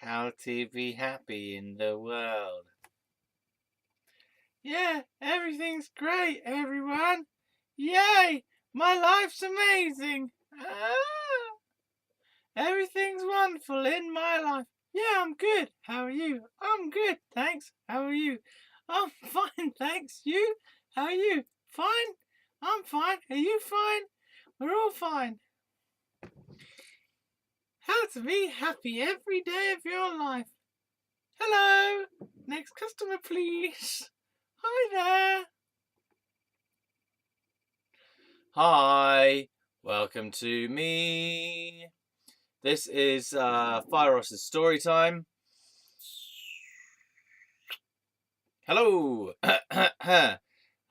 How to be happy in the world. Yeah, everything's great, everyone. Yay! My life's amazing. Everything's wonderful in my life. Yeah, I'm good. How are you? I'm good, thanks. How are you? I'm fine, thanks. You? How are you? Fine? I'm fine. Are you fine? We're all fine. How to be happy every day of your life. Hello! Next customer, please. Hi there. Hi. Welcome to me. This is Fieros' story time. Hello. I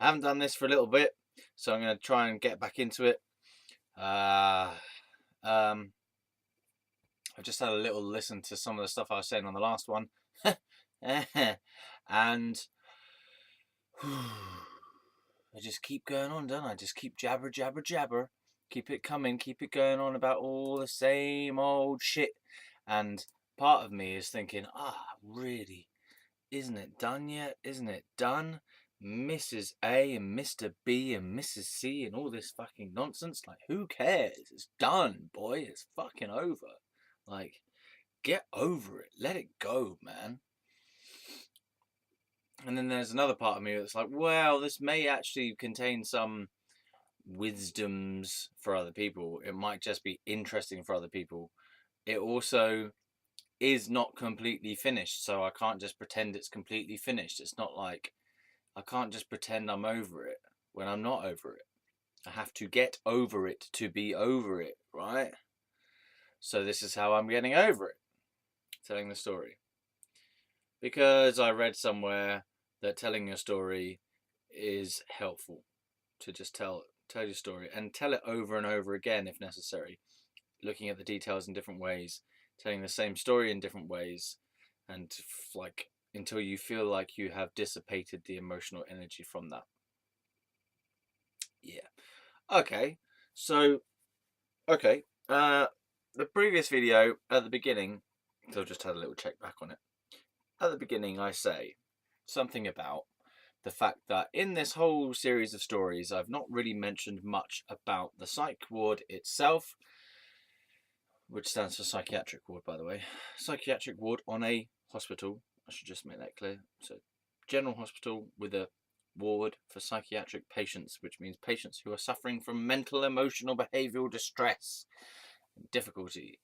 haven't done this for a little bit, so I'm going to try and get back into it. I've just had a little listen to some of the stuff I was saying on the last one. And I just keep going on, don't I? Just keep jabber, jabber, jabber. Keep it coming, keep it going on about all the same old shit. And part of me is thinking, really? Isn't it done yet? Isn't it done? Mrs. A and Mr. B and Mrs. C and all this fucking nonsense. Like, who cares? It's done, boy. It's fucking over. Like, get over it. Let it go, man. And then there's another part of me that's like, well, this may actually contain some wisdoms for other people. It might just be interesting for other people. It also is not completely finished, so I can't just pretend it's completely finished. It's not like I can't just pretend I'm over it when I'm not over it. I have to get over it to be over it, right? So this is how I'm getting over it, telling the story. Because I read somewhere that telling your story is helpful, to just tell your story and tell it over and over again if necessary, looking at the details in different ways, telling the same story in different ways, and like until you feel like you have dissipated the emotional energy from that. Yeah. Okay. So, the previous video at the beginning, so I've just had a little check back on it. At the beginning, I say something about the fact that in this whole series of stories, I've not really mentioned much about the psych ward itself, which stands for psychiatric ward, by the way. Psychiatric ward on a hospital. I should just make that clear. So, general hospital with a ward for psychiatric patients, which means patients who are suffering from mental, emotional, behavioural distress, difficulty,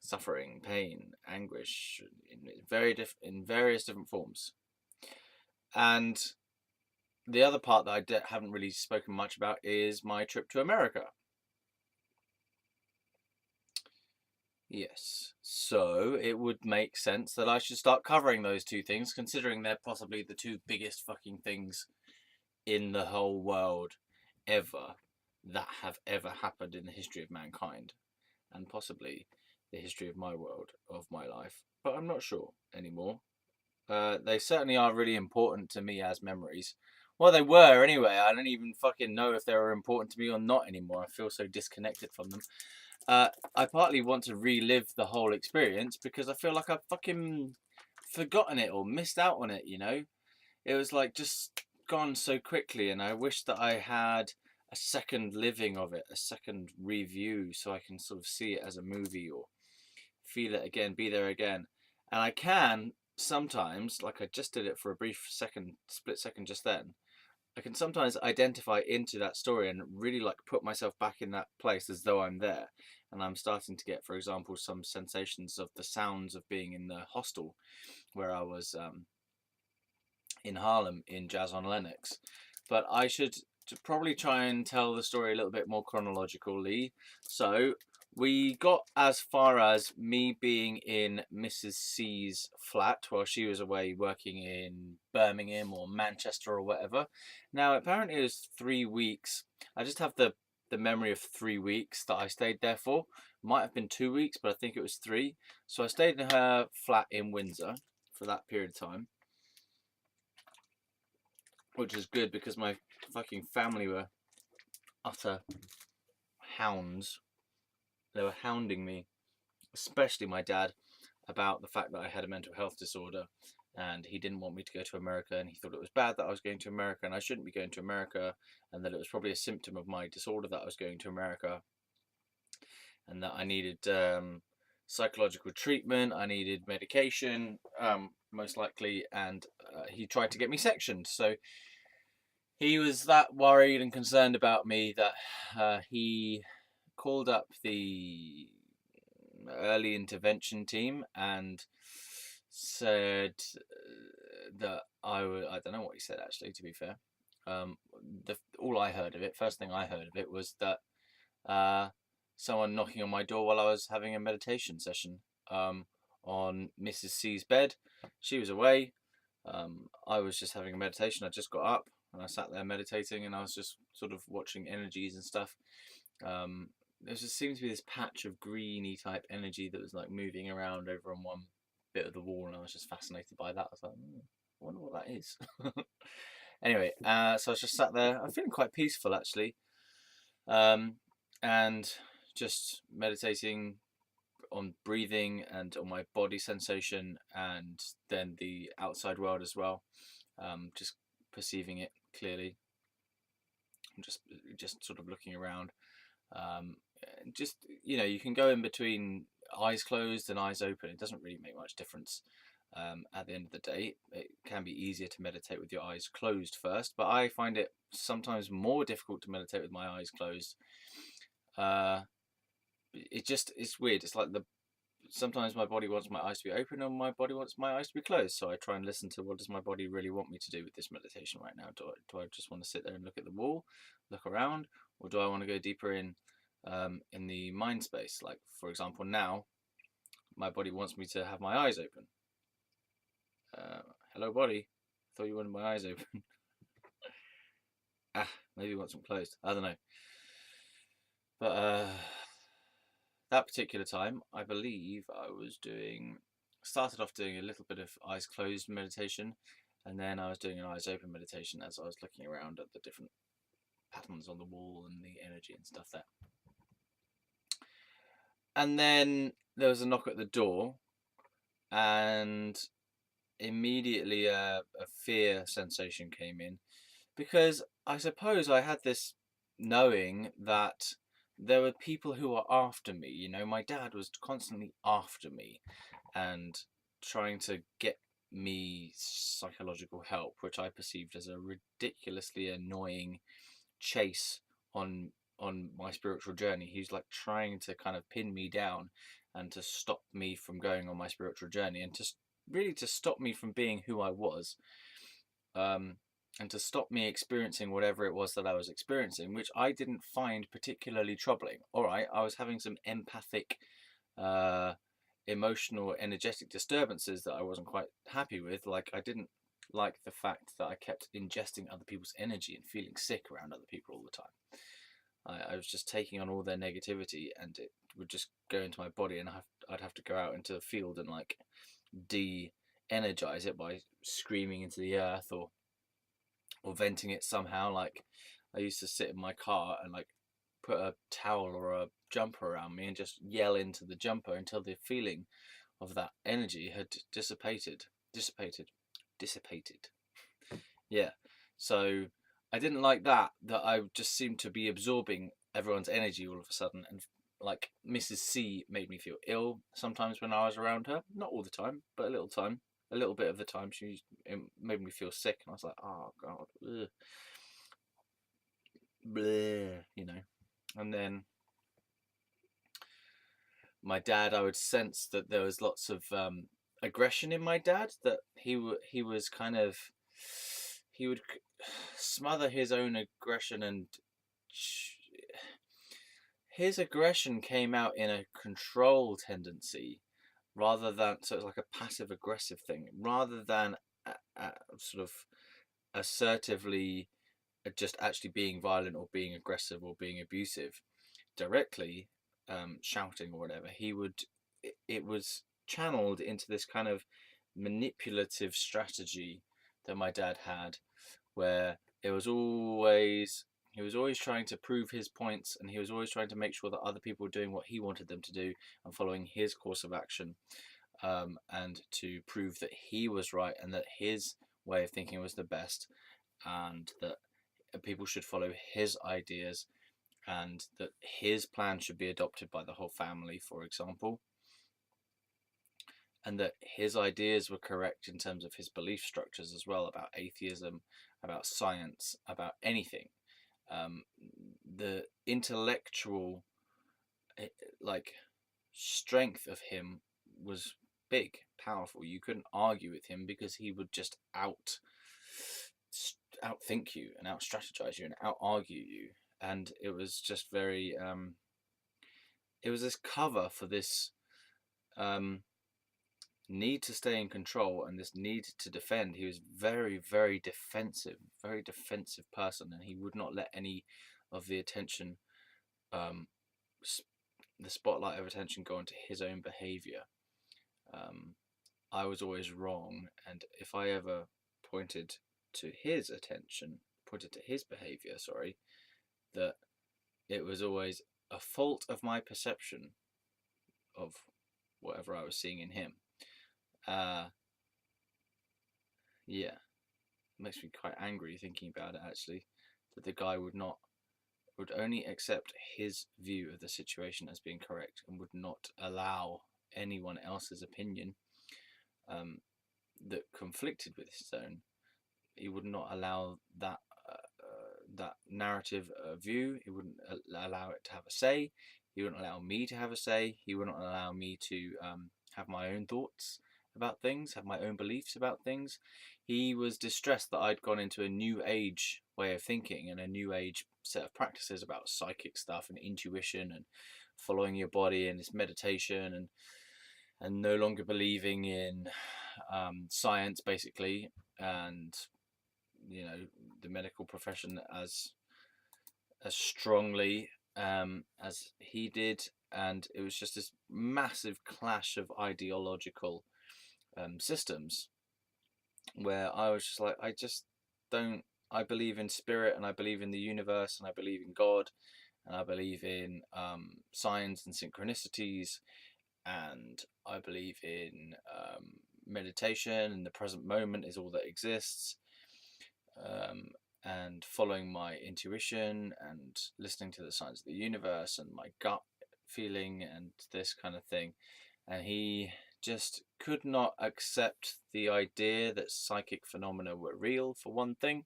suffering, pain, anguish, in various different forms. And the other part that I haven't really spoken much about is my trip to America. Yes, so it would make sense that I should start covering those two things, considering they're possibly the two biggest fucking things in the whole world ever that have ever happened in the history of mankind, and possibly the history of my world, of my life, but I'm not sure anymore. They certainly are really important to me as memories. Well, they were anyway. I don't even fucking know if they were important to me or not anymore. I feel so disconnected from them. I partly want to relive the whole experience because I feel like I've fucking forgotten it or missed out on it, you know? It was like just gone so quickly, and I wish that I had a second living of it, a second review, so I can sort of see it as a movie or feel it again, be there again. And I can sometimes, like I just did it for a brief second, split second just then, I can sometimes identify into that story and really like put myself back in that place as though I'm there. And I'm starting to get, for example, some sensations of the sounds of being in the hostel where I was in Harlem in Jazz on Lennox. But I should probably try and tell the story a little bit more chronologically. So we got as far as me being in Mrs. C's flat while she was away working in Birmingham or Manchester or whatever. Now, apparently it was 3 weeks. I just have the memory of 3 weeks that I stayed there for. Might have been 2 weeks, but I think it was 3. So I stayed in her flat in Windsor for that period of time, which is good because my fucking family were utter hounds. They were hounding me, especially my dad. about the fact that I had a mental health disorder, and he didn't want me to go to America, and he thought it was bad that I was going to America and I shouldn't be going to America, and that it was probably a symptom of my disorder that I was going to America, and that I needed psychological treatment, I needed medication, most likely, and he tried to get me sectioned. So he was that worried and concerned about me that he called up the early intervention team and said that I don't know what he said, actually, to be fair. All I heard of it, first thing I heard of it, was that someone knocking on my door while I was having a meditation session on Mrs. C's bed. She was away. I was just having a meditation. I just got up and I sat there meditating, and I was just sort of watching energies and stuff. There just seemed to be this patch of greeny type energy that was like moving around over on one bit of the wall, and I was just fascinated by that. I was like, I wonder what that is. Anyway, so I was just sat there. I'm feeling quite peaceful, actually, and just meditating on breathing and on my body sensation, and then the outside world as well. Just perceiving it clearly. Just sort of looking around. Just, you can go in between eyes closed and eyes open. It doesn't really make much difference. At the end of the day, it can be easier to meditate with your eyes closed first, but I find it sometimes more difficult to meditate with my eyes closed. It's weird. It's like sometimes my body wants my eyes to be open and my body wants my eyes to be closed. So I try and listen to, what does my body really want me to do with this meditation right now? Do I just want to sit there and look at the wall, look around, or do I want to go deeper in the mind space? Like, for example, now my body wants me to have my eyes open. Hello, body. Thought you wanted my eyes open. Maybe you want them closed. I don't know. But that particular time, I believe I started off doing a little bit of eyes closed meditation, and then I was doing an eyes open meditation as I was looking around at the different patterns on the wall and the energy and stuff there. And then there was a knock at the door, and immediately a fear sensation came in, because I suppose I had this knowing that there were people who were after me. My dad was constantly after me and trying to get me psychological help, which I perceived as a ridiculously annoying chase on my spiritual journey. He's like trying to kind of pin me down and to stop me from going on my spiritual journey, and to stop me from being who I was, and to stop me experiencing whatever it was that I was experiencing, which I didn't find particularly troubling. All right, I was having some empathic, emotional, energetic disturbances that I wasn't quite happy with. Like, I didn't like the fact that I kept ingesting other people's energy and feeling sick around other people all the time. I was just taking on all their negativity, and it would just go into my body, and I'd have to go out into the field and like de-energize it by screaming into the earth or venting it somehow. Like, I used to sit in my car and like put a towel or a jumper around me and just yell into the jumper until the feeling of that energy had dissipated. Yeah. So I didn't like that I just seemed to be absorbing everyone's energy all of a sudden, and like Mrs. C made me feel ill sometimes when I was around her. Not all the time, but a little bit of the time. It made me feel sick, and I was like, oh god, ugh. Bleh. And then my dad, I would sense that there was lots of aggression in my dad, that he was kind of, he would smother his own aggression, and his aggression came out in a control tendency, rather than, so it's like a passive aggressive thing, rather than sort of assertively just actually being violent or being aggressive or being abusive directly, shouting or whatever. It was channeled into this kind of manipulative strategy that my dad had, where he was always trying to prove his points, and he was always trying to make sure that other people were doing what he wanted them to do and following his course of action. and to prove that he was right and that his way of thinking was the best, and that people should follow his ideas, and that his plan should be adopted by the whole family, for example, and that his ideas were correct in terms of his belief structures as well, about atheism, about science, about anything. The intellectual like strength of him was big, powerful. You couldn't argue with him because he would just outthink you and out strategize you and out argue you. And it was just very it was this cover for this need to stay in control and this need to defend. He was very, very defensive person, and he would not let any of the attention, the spotlight of attention, go into his own behavior. I was always wrong, and if I ever pointed to his behavior, that it was always a fault of my perception of whatever I was seeing in him. Yeah, it makes me quite angry thinking about it, actually, that the guy would only accept his view of the situation as being correct and would not allow anyone else's opinion that conflicted with his own. He would not allow that narrative view. He wouldn't allow it to have a say. He wouldn't allow me to have a say. He wouldn't allow me to have my own thoughts about things, have my own beliefs about things. He was distressed that I'd gone into a new age way of thinking and a new age set of practices about psychic stuff and intuition and following your body and this meditation, and no longer believing in science, basically, and the medical profession as strongly as he did. And it was just this massive clash of ideological systems, where I was just like, I believe in spirit, and I believe in the universe, and I believe in God, and I believe in signs and synchronicities, and I believe in meditation, and the present moment is all that exists, and following my intuition and listening to the signs of the universe and my gut feeling and this kind of thing. And he just could not accept the idea that psychic phenomena were real, for one thing.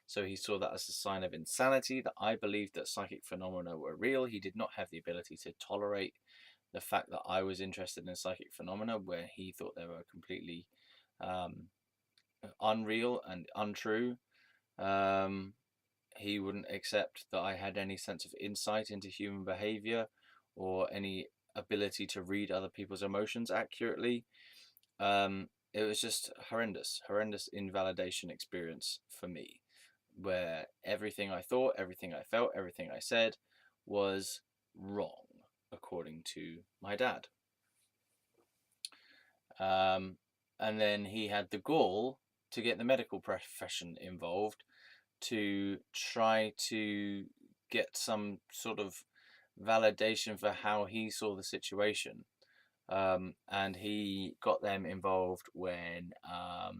So he saw that as a sign of insanity, that I believed that psychic phenomena were real. He did not have the ability to tolerate the fact that I was interested in psychic phenomena, where he thought they were completely unreal and untrue. He wouldn't accept that I had any sense of insight into human behavior or any ability to read other people's emotions accurately. It was just horrendous invalidation experience for me, where everything I thought, everything I felt, everything I said was wrong, according to my dad. And then he had the gall to get the medical profession involved to try to get some sort of validation for how he saw the situation. And he got them involved when I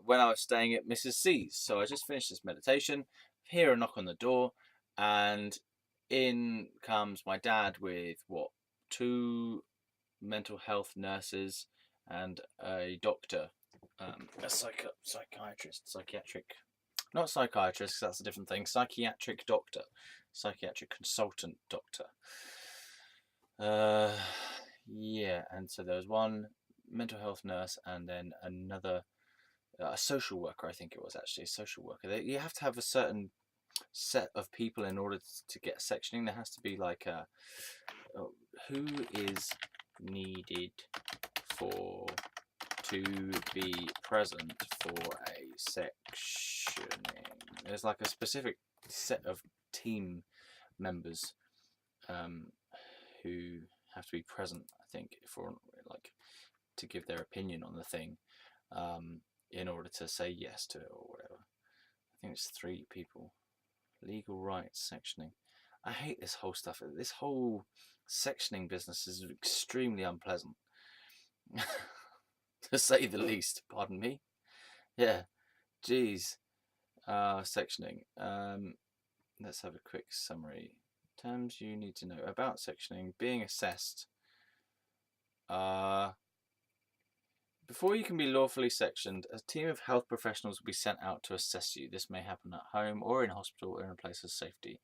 was staying at Mrs. C's. So I just finished this meditation, hear a knock on the door, and in comes my dad with two mental health nurses and a doctor, a not psychiatrist, that's a different thing, psychiatric doctor, psychiatric consultant doctor. Yeah, and so there was one mental health nurse and then another, a social worker, I think it was actually a social worker. You have to have a certain set of people in order to get sectioning. There has to be like who is needed to be present for a sectioning. There's like a specific set of team members who have to be present, I think, for like to give their opinion on the thing, in order to say yes to it or whatever. I think it's 3 people. Legal rights sectioning. I hate this whole stuff. This whole sectioning business is extremely unpleasant, to say the least. Pardon me. Yeah, geez. Sectioning. Let's have a quick summary. Terms you need to know about sectioning. Being assessed. Before you can be lawfully sectioned, a team of health professionals will be sent out to assess you. This may happen at home or in hospital or in a place of safety.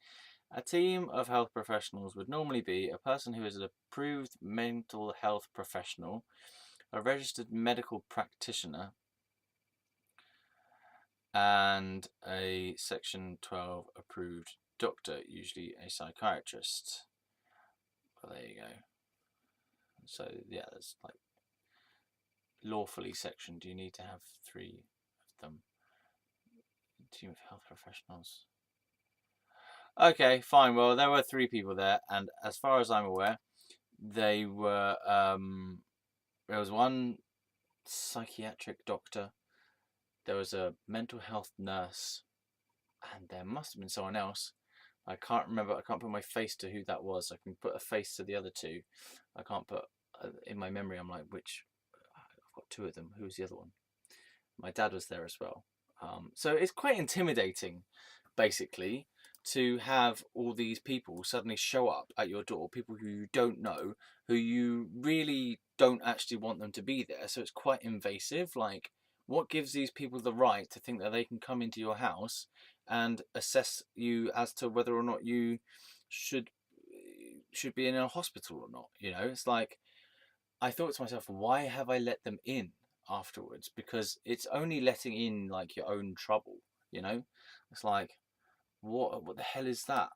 A team of health professionals would normally be a person who is an approved mental health professional, a registered medical practitioner, and a Section 12 approved doctor, usually a psychiatrist. Well, there you go. So, yeah, there's like lawfully sectioned. You need to have 3 of them. A team of health professionals. Okay, fine. Well, there were 3 people there, and as far as I'm aware, they were. There was one psychiatric doctor, there was a mental health nurse, and there must have been someone else. I can't remember. I can't put my face to who that was. I can put a face to the other 2. I can't put in my memory. I'm like, which? I've got 2 of them. Who's the other one? My dad was there as well. So it's quite intimidating, basically, to have all these people suddenly show up at your door, people who you don't know, who you really don't actually want them to be there. So it's quite invasive. Like, what gives these people the right to think that they can come into your house and assess you as to whether or not you should be in a hospital or not? You know, it's like, I thought to myself, why have I let them in afterwards? Because it's only letting in like your own trouble, you know? It's like, what the hell is that?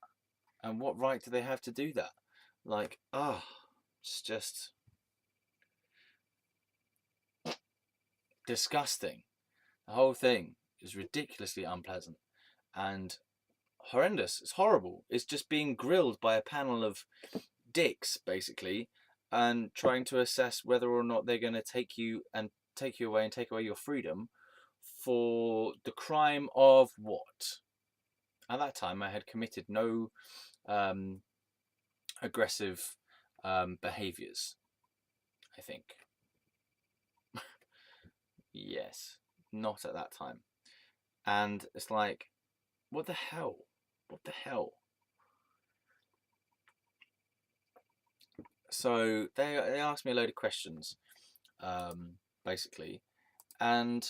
And what right do they have to do that? Like, it's just disgusting. The whole thing is ridiculously unpleasant and horrendous. It's horrible. It's just being grilled by a panel of dicks, basically, and trying to assess whether or not they're going to take you away and take away your freedom for the crime of what? At that time, I had committed no aggressive behaviours, I think. Yes, not at that time. And it's like, what the hell? What the hell? So they asked me a load of questions, basically, and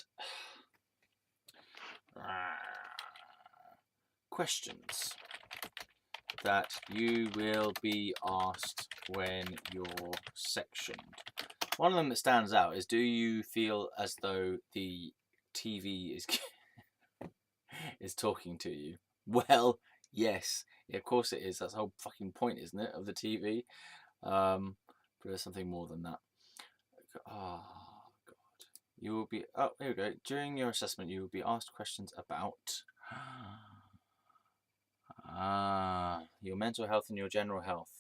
questions that you will be asked when you're sectioned. One of them that stands out is, do you feel as though the TV is talking to you? Well, yes. Yeah, of course it is. That's the whole fucking point, isn't it, of the TV? But there's something more than that. Oh, God. You will be... Oh, here we go. During your assessment, you will be asked questions about... your mental health and your general health.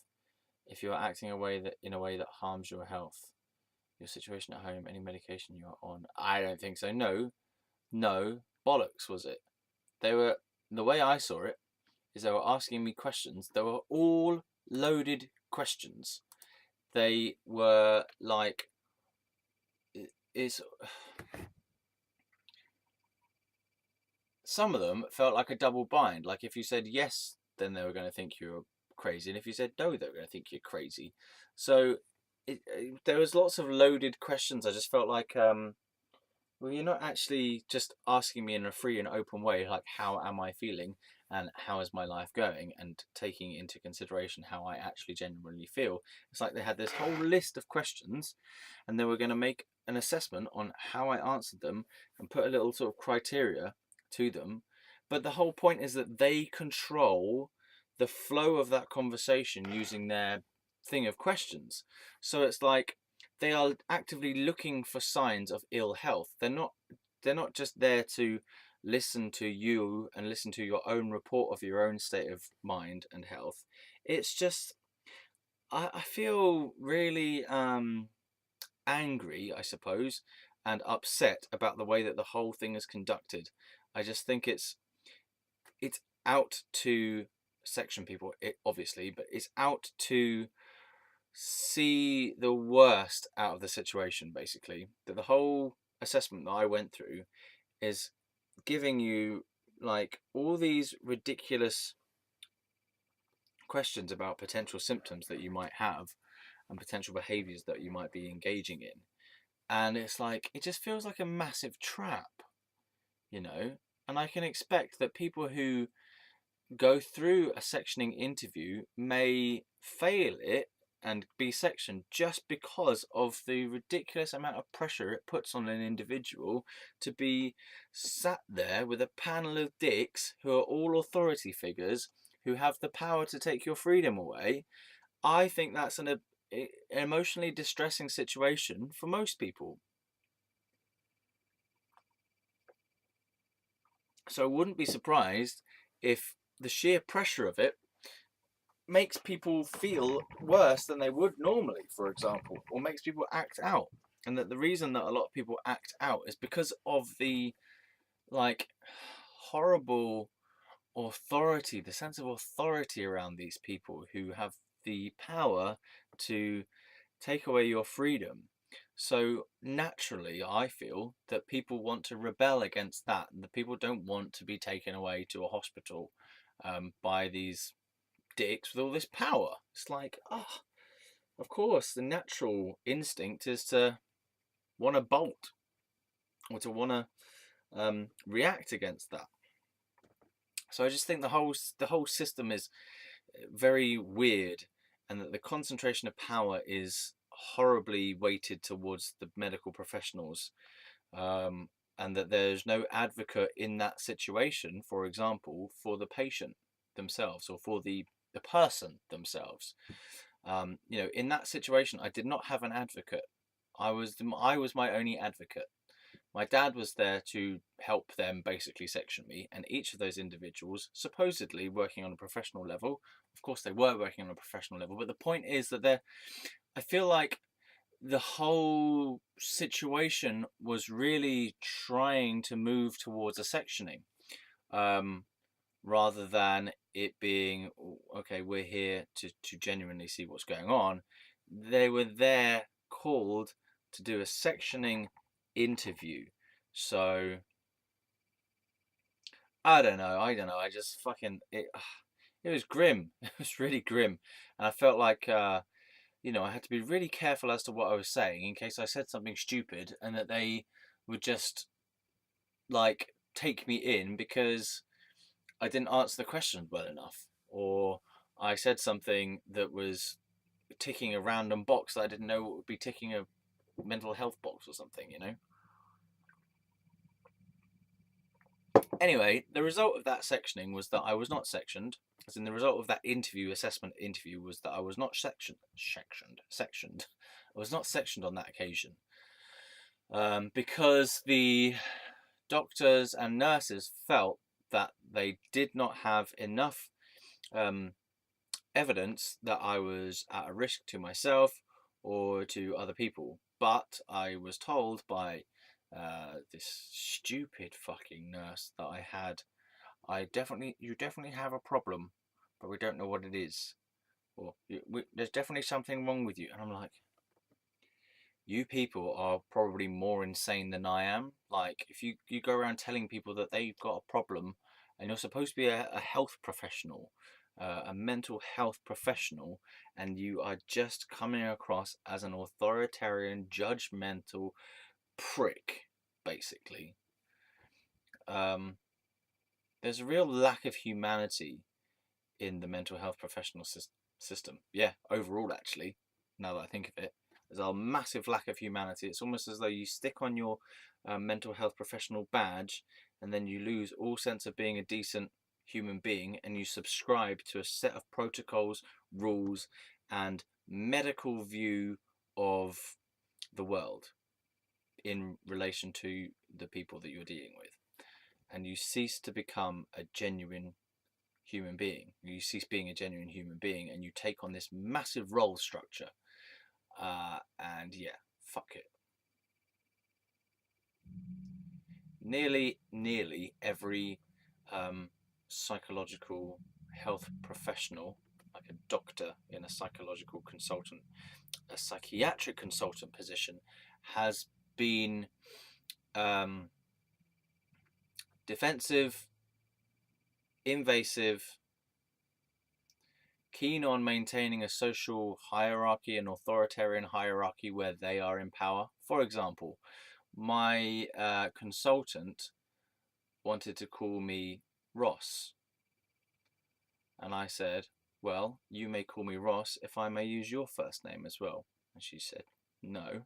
If you are acting in a way that harms your health, your situation at home, any medication you are on. I don't think so. No, bollocks was it. The way I saw it is they were asking me questions. They were all loaded questions. They were like, some of them felt like a double bind. Like, if you said yes, then they were going to think you were crazy, and if you said no, they were going to think you're crazy. So there was lots of loaded questions. I just felt like, well, you're not actually just asking me in a free and open way, like, how am I feeling and how is my life going, and taking into consideration how I actually genuinely feel. It's like they had this whole list of questions and they were going to make an assessment on how I answered them and put a little sort of criteria to them. But the whole point is that they control the flow of that conversation using their thing of questions. So it's like they are actively looking for signs of ill health. They're not just there to listen to you and listen to your own report of your own state of mind and health. It's just, I feel really angry, I suppose, and upset about the way that the whole thing is conducted. I just think it's out to section people, obviously, but it's out to see the worst out of the situation, basically. That the whole assessment that I went through is giving you like all these ridiculous questions about potential symptoms that you might have and potential behaviors that you might be engaging in. And it's like, it just feels like a massive trap, you know? And I can expect that people who go through a sectioning interview may fail it and be sectioned just because of the ridiculous amount of pressure it puts on an individual to be sat there with a panel of dicks who are all authority figures who have the power to take your freedom away. I think that's an emotionally distressing situation for most people. So I wouldn't be surprised if the sheer pressure of it makes people feel worse than they would normally, for example, or makes people act out. And that the reason that a lot of people act out is because of the like horrible authority, the sense of authority around these people who have the power to take away your freedom. So naturally, I feel that people want to rebel against that, and the people don't want to be taken away to a hospital by these dicks with all this power. It's like, of course, the natural instinct is to want to bolt or to want to react against that. So I just think the whole system is very weird, and that the concentration of power is horribly weighted towards the medical professionals, and that there's no advocate in that situation, for example, for the patient themselves or for the person themselves. In that situation, I did not have an advocate. I was my only advocate. My dad was there to help them basically section me, and each of those individuals, supposedly working on a professional level, of course they were working on a professional level, but the point is that I feel like the whole situation was really trying to move towards a sectioning, rather than it being, okay, we're here to genuinely see what's going on. They were there called to do a sectioning interview. So I don't know. I just fucking it. It was grim. It was really grim, and I felt like I had to be really careful as to what I was saying in case I said something stupid, and that they would just like take me in because I didn't answer the question well enough, or I said something that was ticking a random box that I didn't know would be ticking a mental health box or something, Anyway, the result of that sectioning was that I was not sectioned. As in, the result of that assessment interview, was that I was not sectioned. I was not sectioned on that occasion, because the doctors and nurses felt that they did not have enough evidence that I was at a risk to myself or to other people. But I was told by this stupid fucking nurse that I had, you definitely have a problem, but we don't know what it is, or there's definitely something wrong with you. And I'm like, you people are probably more insane than I am. Like, if you go around telling people that they've got a problem, and you're supposed to be a health professional, a mental health professional, and you are just coming across as an authoritarian, judgmental prick, basically. There's a real lack of humanity in the mental health professional system. Yeah, overall, actually, now that I think of it, there's a massive lack of humanity. It's almost as though you stick on your mental health professional badge, and then you lose all sense of being a decent human being, and you subscribe to a set of protocols, rules, and medical view of the world in relation to the people that you're dealing with. And you cease to become a genuine human being. You cease being a genuine human being, and you take on this massive role structure. And yeah, fuck it. Nearly every psychological health professional, like a doctor in a psychological consultant, a psychiatric consultant position, has been defensive, invasive, keen on maintaining a social hierarchy, an authoritarian hierarchy where they are in power. For example, my consultant wanted to call me Ross. And I said, well, you may call me Ross if I may use your first name as well. And she said, no.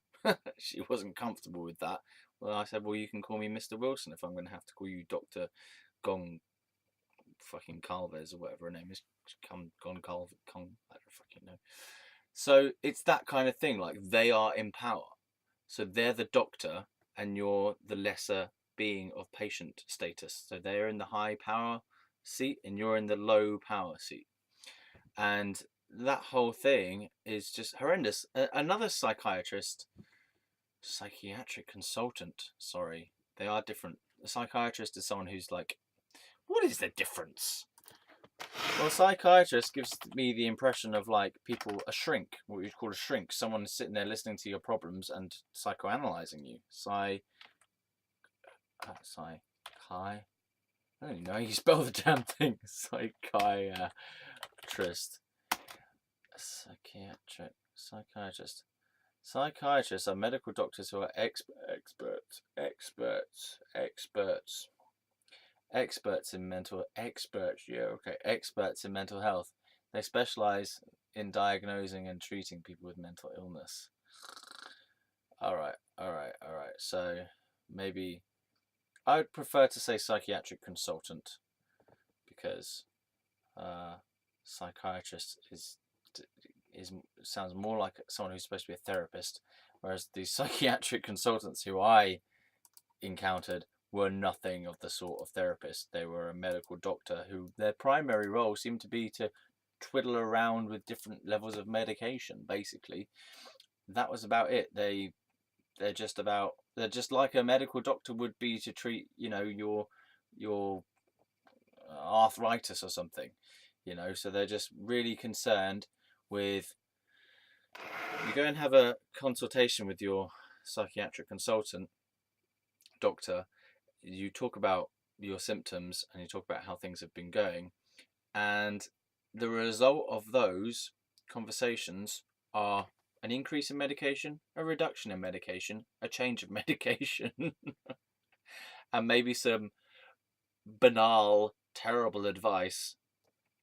She wasn't comfortable with that. Well, I said, well, you can call me Mr. Wilson if I'm going to have to call you Dr. Gong fucking Calves or whatever her name is. Gong Calves, I don't fucking know. So it's that kind of thing. Like, they are in power. So they're the doctor and you're the lesser being of patient status. So they're in the high power seat and you're in the low power seat. And that whole thing is just horrendous. Another psychiatric consultant, sorry, they are different. A psychiatrist is someone who's like, what is the difference? Well, a psychiatrist gives me the impression of like people, a shrink, what you'd call a shrink, someone sitting there listening to your problems and psychoanalyzing you. I don't even know how you spell the damn thing. Psychiatrist. Psychiatrists are medical doctors who are experts in mental experts in mental health. They specialize in diagnosing and treating people with mental illness. All right. So maybe I'd prefer to say psychiatric consultant because psychiatrist sounds more like someone who's supposed to be a therapist, whereas the psychiatric consultants who I encountered were nothing of the sort of therapist. They were a medical doctor who their primary role seemed to be to twiddle around with different levels of medication. Basically, that was about it. They're just like a medical doctor would be to treat, your arthritis or something, so they're just really concerned with, you go and have a consultation with your psychiatric consultant doctor, you talk about your symptoms and you talk about how things have been going, and the result of those conversations are an increase in medication, a reduction in medication, a change of medication, and maybe some banal, terrible advice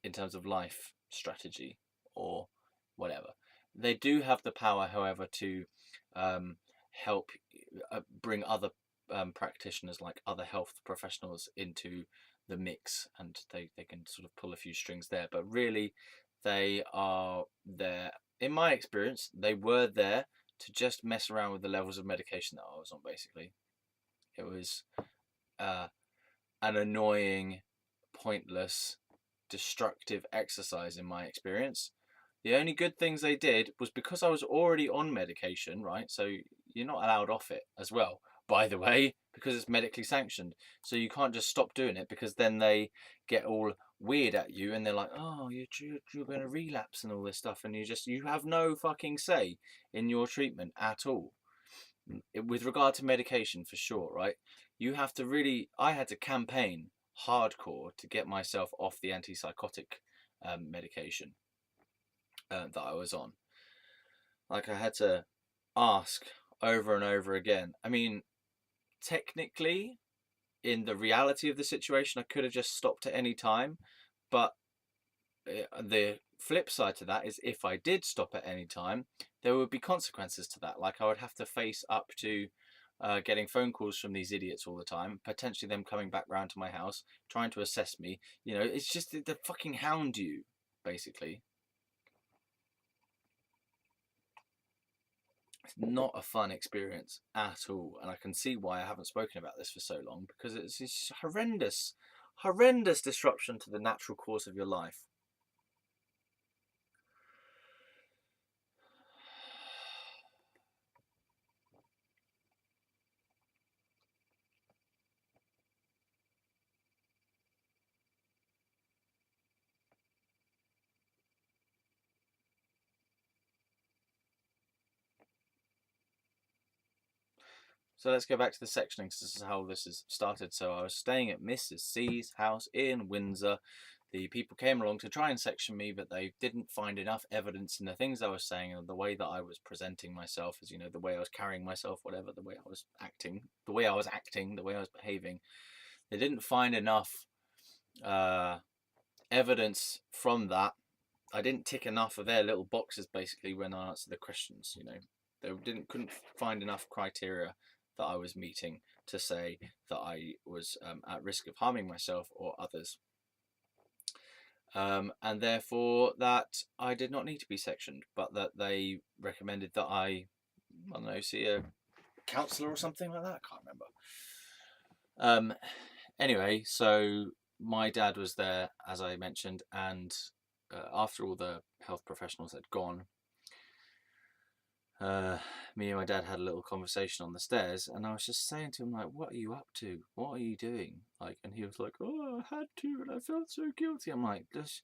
in terms of life strategy or whatever. They do have the power, however, to help bring other practitioners, like other health professionals, into the mix, and they can sort of pull a few strings there. But really, they are there, in my experience, they were there to just mess around with the levels of medication that I was on, basically. It was an annoying, pointless, destructive exercise in my experience. The only good things they did was, because I was already on medication, right? So you're not allowed off it as well, by the way, because it's medically sanctioned. So you can't just stop doing it, because then they get all weird at you and they're like, oh, you're going to relapse and all this stuff. And you have no fucking say in your treatment at all. With regard to medication, for sure, right? I had to campaign hardcore to get myself off the antipsychotic medication that I was on. Like, I had to ask over and over again. I mean, technically, in the reality of the situation, I could have just stopped at any time, but the flip side to that is, if I did stop at any time, there would be consequences to that. Like, I would have to face up to getting phone calls from these idiots all the time, potentially them coming back round to my house, trying to assess me. It's just they fucking hound you, basically. It's not a fun experience at all, and I can see why I haven't spoken about this for so long, because it's horrendous disruption to the natural course of your life. So let's go back to the sectioning, because this is how this has started. So I was staying at Mrs. C's house in Windsor. The people came along to try and section me, but they didn't find enough evidence in the things I was saying and the way that I was presenting myself, as you know, the way I was carrying myself, whatever, the way I was acting, the way I was behaving. They didn't find enough evidence from that. I didn't tick enough of their little boxes basically when I answered the questions. You know, they couldn't find enough criteria that I was meeting to say that I was at risk of harming myself or others. And therefore that I did not need to be sectioned, but that they recommended that I don't know, see a counsellor or something like that. I can't remember. Anyway, so my dad was there, as I mentioned, and after all the health professionals had gone, me and my dad had a little conversation on the stairs, and I was just saying to him, like, what are you up to? What are you doing? Like, and he was like, oh, I had to, and I felt so guilty. I'm like, just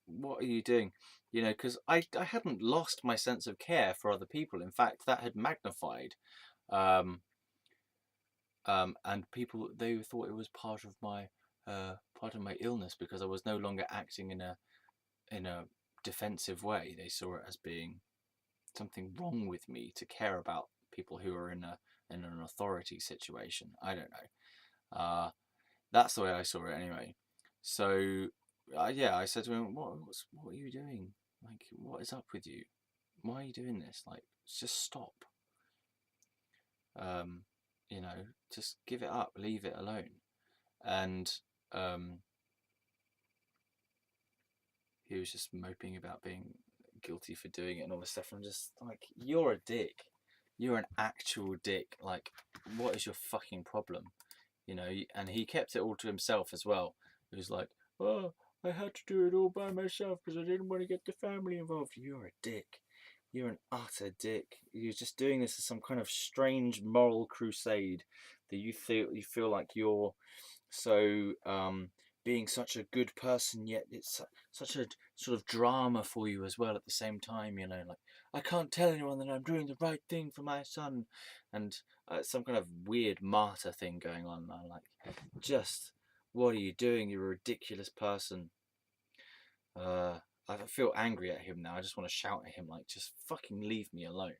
what are you doing? You know, because I hadn't lost my sense of care for other people. In fact, that had magnified. And people, they thought it was part of my illness, because I was no longer acting in a defensive way. They saw it as being something wrong with me to care about people who are in an authority situation. I don't know. That's the way I saw it anyway. So yeah, I said to him, what are you doing? Like, what is up with you? Why are you doing this? Like, just stop. You know, just give it up, leave it alone. And he was just moping about being guilty for doing it and all this stuff. I'm just like, you're a dick. You're an actual dick. Like, what is your fucking problem? You know, and he kept it all to himself as well. He was like, oh, I had to do it all by myself because I didn't want to get the family involved. You're a dick. You're an utter dick. You're just doing this as some kind of strange moral crusade that you feel like you're so being such a good person, yet it's such a sort of drama for you as well at the same time. You know, like, I can't tell anyone that I'm doing the right thing for my son, and some kind of weird martyr thing going on. I'm like, just what are you doing? You're a ridiculous person. I feel angry at him now. I just want to shout at him, like, just fucking leave me alone.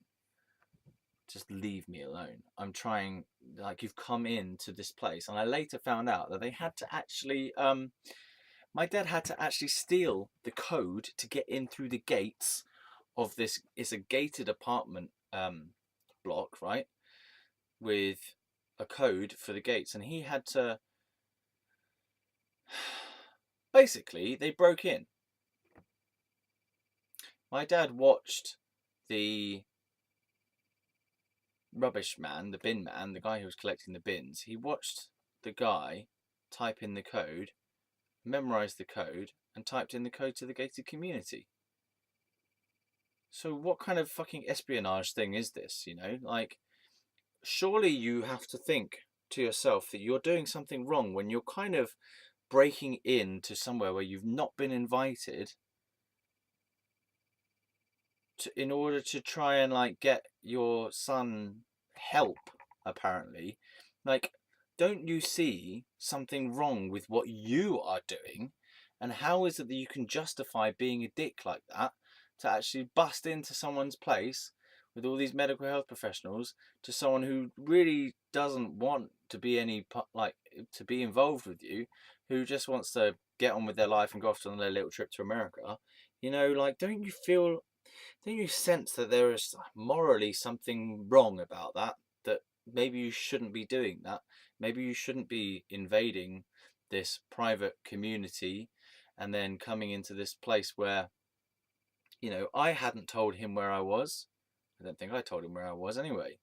Just leave me alone. I'm trying, like, you've come into this place. And I later found out that they had to actually, my dad had to actually steal the code to get in through the gates of this. It's a gated apartment block, right? With a code for the gates. And he had to, basically, they broke in. My dad watched the rubbish man, the bin man, the guy who was collecting the bins. He watched the guy type in the code, memorized the code, and typed in the code to the gated community. So what kind of fucking espionage thing is this? You know, like, surely you have to think to yourself that you're doing something wrong when you're kind of breaking into somewhere where you've not been invited in order to try and, like, get your son help, apparently. Like, don't you see something wrong with what you are doing? And how is it that you can justify being a dick like that, to actually bust into someone's place with all these medical health professionals, to someone who really doesn't want to be to be involved with you, who just wants to get on with their life and go off on their little trip to America? You know, like, don't you sense that there is morally something wrong about that? That maybe you shouldn't be doing that. Maybe you shouldn't be invading this private community and then coming into this place where, you know, I hadn't told him where I was. I don't think I told him where I was anyway.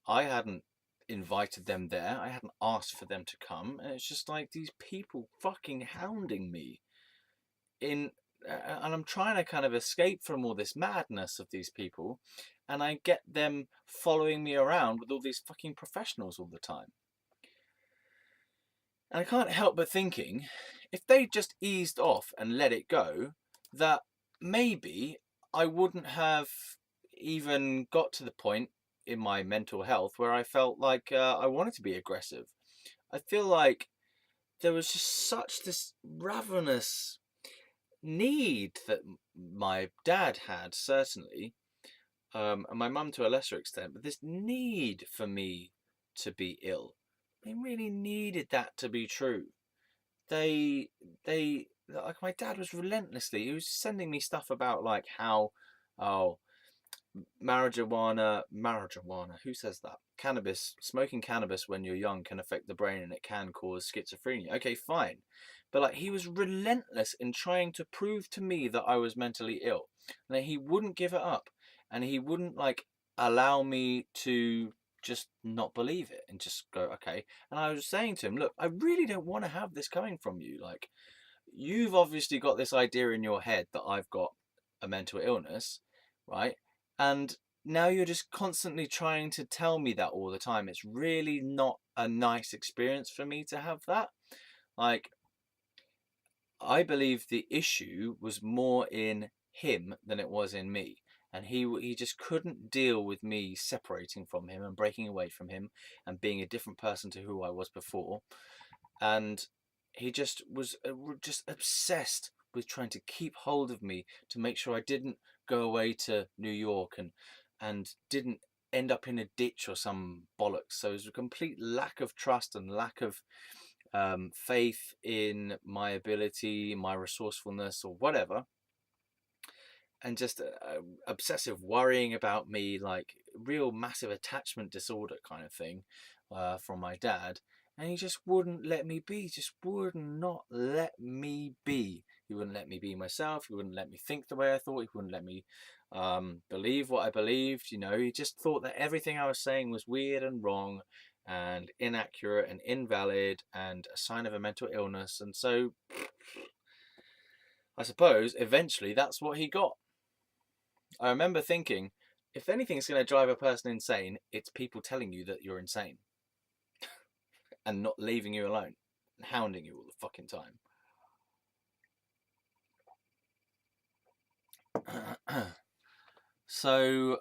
I hadn't invited them there. I hadn't asked for them to come. And it's just like, these people fucking hounding me and I'm trying to kind of escape from all this madness of these people, and I get them following me around with all these fucking professionals all the time. And I can't help but thinking, if they just eased off and let it go, that maybe I wouldn't have even got to the point in my mental health where I felt like I wanted to be aggressive. I feel like there was just such this ravenous need that my dad had, certainly, and my mum to a lesser extent, but this need for me to be ill. They really needed that to be true. They, like, my dad was relentlessly, he was sending me stuff about like how, oh, marijuana, who says that? Cannabis, smoking cannabis when you're young can affect the brain and it can cause schizophrenia. Okay, fine. But like, he was relentless in trying to prove to me that I was mentally ill. And he wouldn't give it up. And he wouldn't like allow me to just not believe it and just go, okay. And I was saying to him, look, I really don't want to have this coming from you. Like, you've obviously got this idea in your head that I've got a mental illness, right? And now you're just constantly trying to tell me that all the time. It's really not a nice experience for me to have that. Like, I believe the issue was more in him than it was in me. And he just couldn't deal with me separating from him and breaking away from him and being a different person to who I was before. And he just was just obsessed with trying to keep hold of me to make sure I didn't go away to New York and didn't end up in a ditch or some bollocks. So it was a complete lack of trust and lack of faith in my ability, my resourcefulness, or whatever, and just obsessive worrying about me, like real massive attachment disorder kind of thing, from my dad. And he just wouldn't let me be, just would not let me be. He wouldn't let me be myself. He wouldn't let me think the way I thought. He wouldn't let me believe what I believed. You know, he just thought that everything I was saying was weird and wrong and inaccurate and invalid and a sign of a mental illness. And so I suppose eventually that's what he got. I remember thinking, if anything's going to drive a person insane, it's people telling you that you're insane and not leaving you alone and hounding you all the fucking time. So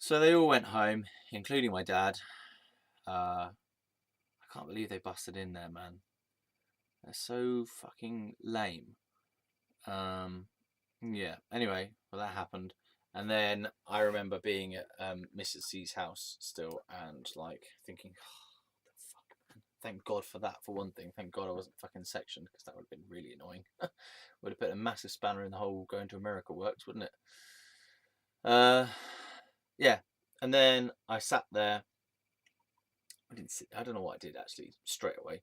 they all went home, including my dad. I can't believe they busted in there, man. They're so fucking lame. Yeah, anyway, well, that happened. And then I remember being at Mrs. C's house still and like thinking, oh, the fuck, man. Thank God for that, for one thing. Thank God I wasn't fucking sectioned, because that would have been really annoying. Would have put a massive spanner in the whole going to America works, wouldn't it? Yeah. And then I sat there. I don't know what I did actually straight away.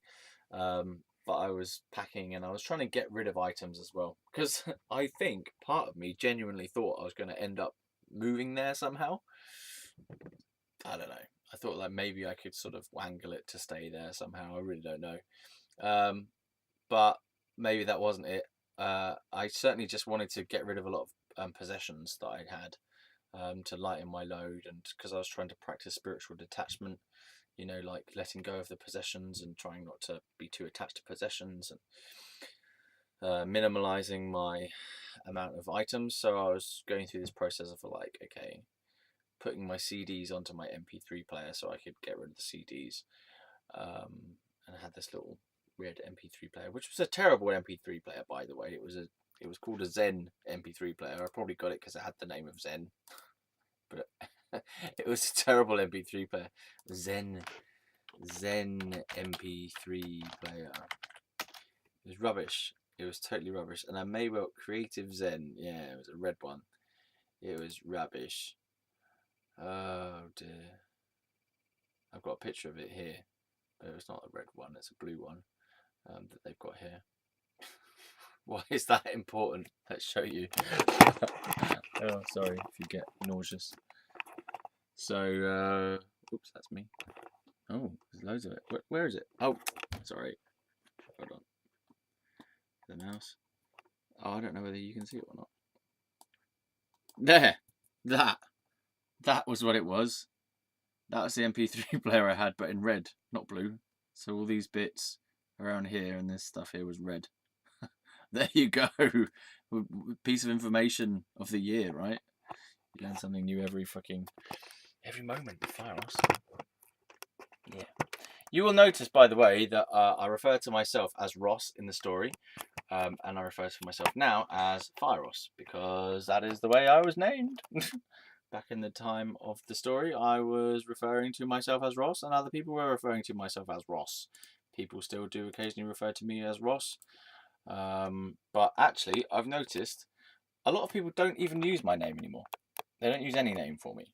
But I was packing and I was trying to get rid of items as well, because I think part of me genuinely thought I was going to end up moving there somehow. I don't know. I thought like maybe I could sort of wangle it to stay there somehow. I really don't know. But maybe that wasn't it. I certainly just wanted to get rid of a lot of possessions that I had, to lighten my load, and because I was trying to practice spiritual detachment. You know, like letting go of the possessions and trying not to be too attached to possessions, and minimalizing my amount of items. So I was going through this process of like, okay, putting my CDs onto my MP3 player so I could get rid of the CDs. And I had this little weird MP3 player, which was a terrible MP3 player, by the way. It was called a Zen MP3 player. I probably got it because it had the name of Zen, but it was a terrible MP3 player. Zen MP3 player. It was rubbish. It was totally rubbish. And I made well Creative Zen. Yeah, it was a red one. It was rubbish. Oh dear. I've got a picture of it here, but it's not a red one. It's a blue one that they've got here. Why is that important? Let's show you. Oh, sorry if you get nauseous. So, oops, that's me. Oh, there's loads of it. Where is it? Oh, sorry. Hold on. The mouse. Oh, I don't know whether you can see it or not. There. That was what it was. That was the MP3 player I had, but in red, not blue. So all these bits around here and this stuff here was red. There you go. Piece of information of the year, right? You learn something new every moment. Fieros. Yeah. You will notice, by the way, that I refer to myself as Ross in the story, and I refer to myself now as Fieros because that is the way I was named. Back in the time of the story, I was referring to myself as Ross, and other people were referring to myself as Ross. People still do occasionally refer to me as Ross. But actually, I've noticed a lot of people don't even use my name anymore. They don't use any name for me.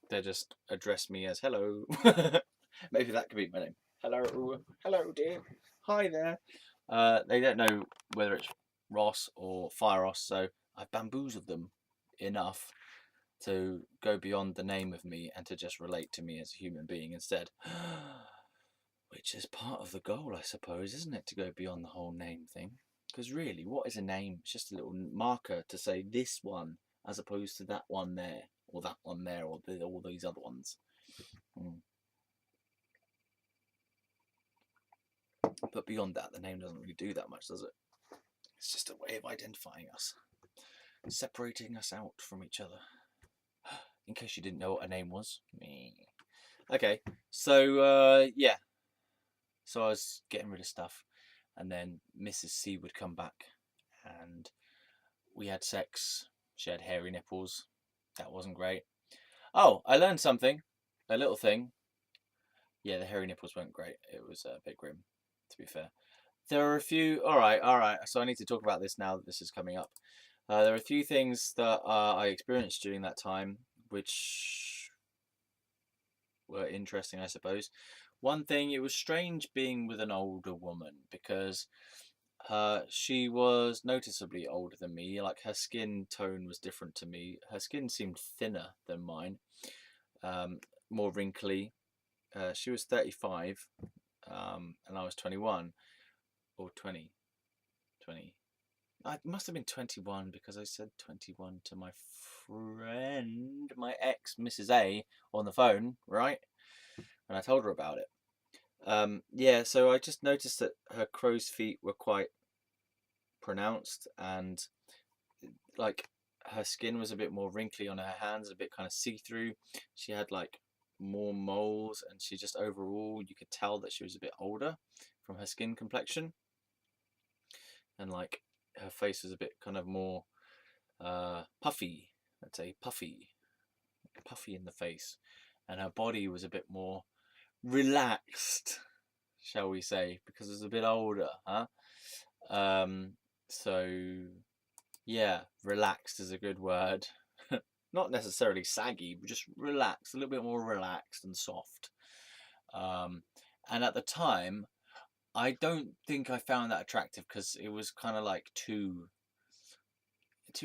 They just address me as hello. Maybe that could be my name. Hello, dear. Hi there. They don't know whether it's Ross or Fieros, so I've bamboozled them enough to go beyond the name of me and to just relate to me as a human being instead. Which is part of the goal, I suppose, isn't it? To go beyond the whole name thing. Because really, what is a name? It's just a little marker to say this one, as opposed to that one there, or that one there, or all these other ones. But beyond that, the name doesn't really do that much, does it? It's just a way of identifying us, separating us out from each other. In case you didn't know what a name was. Okay, so yeah. So I was getting rid of stuff, and then Mrs. C would come back, and we had sex. She had hairy nipples. That wasn't great. Oh, I learned something. A little thing. Yeah, the hairy nipples weren't great. It was a bit grim, to be fair. There are a few... All right. So I need to talk about this now that this is coming up. There are a few things that I experienced during that time, which were interesting, I suppose. One thing, it was strange being with an older woman because she was noticeably older than me. Like, her skin tone was different to me. Her skin seemed thinner than mine, more wrinkly. She was 35, and I was 21 or 20. I must have been 21 because I said 21 to my friend, my ex, Mrs. A, on the phone, right? And I told her about it. Yeah, so I just noticed that her crow's feet were quite pronounced, and like her skin was a bit more wrinkly on her hands, a bit kind of see-through. She had like more moles, and she just overall, you could tell that she was a bit older from her skin complexion, and like her face was a bit kind of more puffy. I'd say puffy in the face, and her body was a bit more relaxed, shall we say, because it was a bit older, huh? So yeah, relaxed is a good word. Not necessarily saggy, but just relaxed, a little bit more relaxed and soft. And at the time, I don't think I found that attractive because it was kind of like too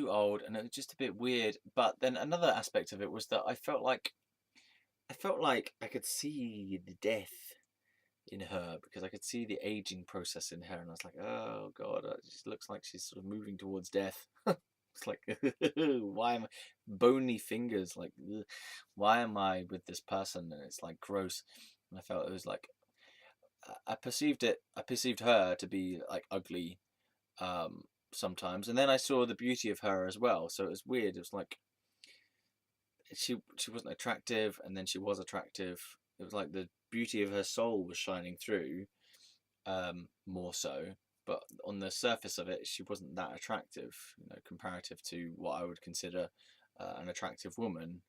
old, and it was just a bit weird. But then another aspect of it was that I felt like I could see the death in her because I could see the aging process in her, and I was like, oh god, it just looks like she's sort of moving towards death. It's like, why am I bony fingers? Like, why am I with this person? And it's like gross. And I felt it was like I perceived her to be like ugly sometimes, and then I saw the beauty of her as well. So it was weird. It was like she wasn't attractive, and then she was attractive. It was like the beauty of her soul was shining through, more so. But on the surface of it, she wasn't that attractive, comparative to what I would consider an attractive woman.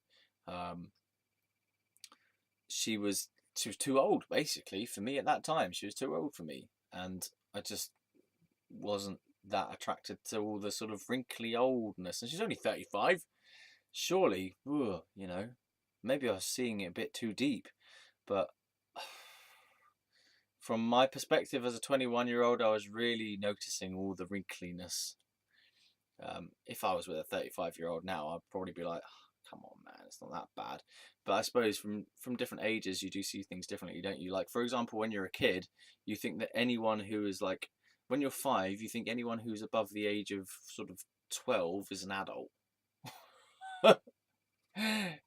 She was too old, basically, for me at that time. She was too old for me, and I just wasn't that attracted to all the sort of wrinkly oldness. And she's only 35. Surely, maybe I was seeing it a bit too deep, but from my perspective as a 21-year-old, I was really noticing all the wrinkliness. If I was with a 35-year-old now, I'd probably be like, oh, come on, man, it's not that bad. But I suppose from different ages, you do see things differently, don't you? Like, for example, when you're a kid, you think that anyone who is like, when you're 5, you think anyone who's above the age of sort of 12 is an adult.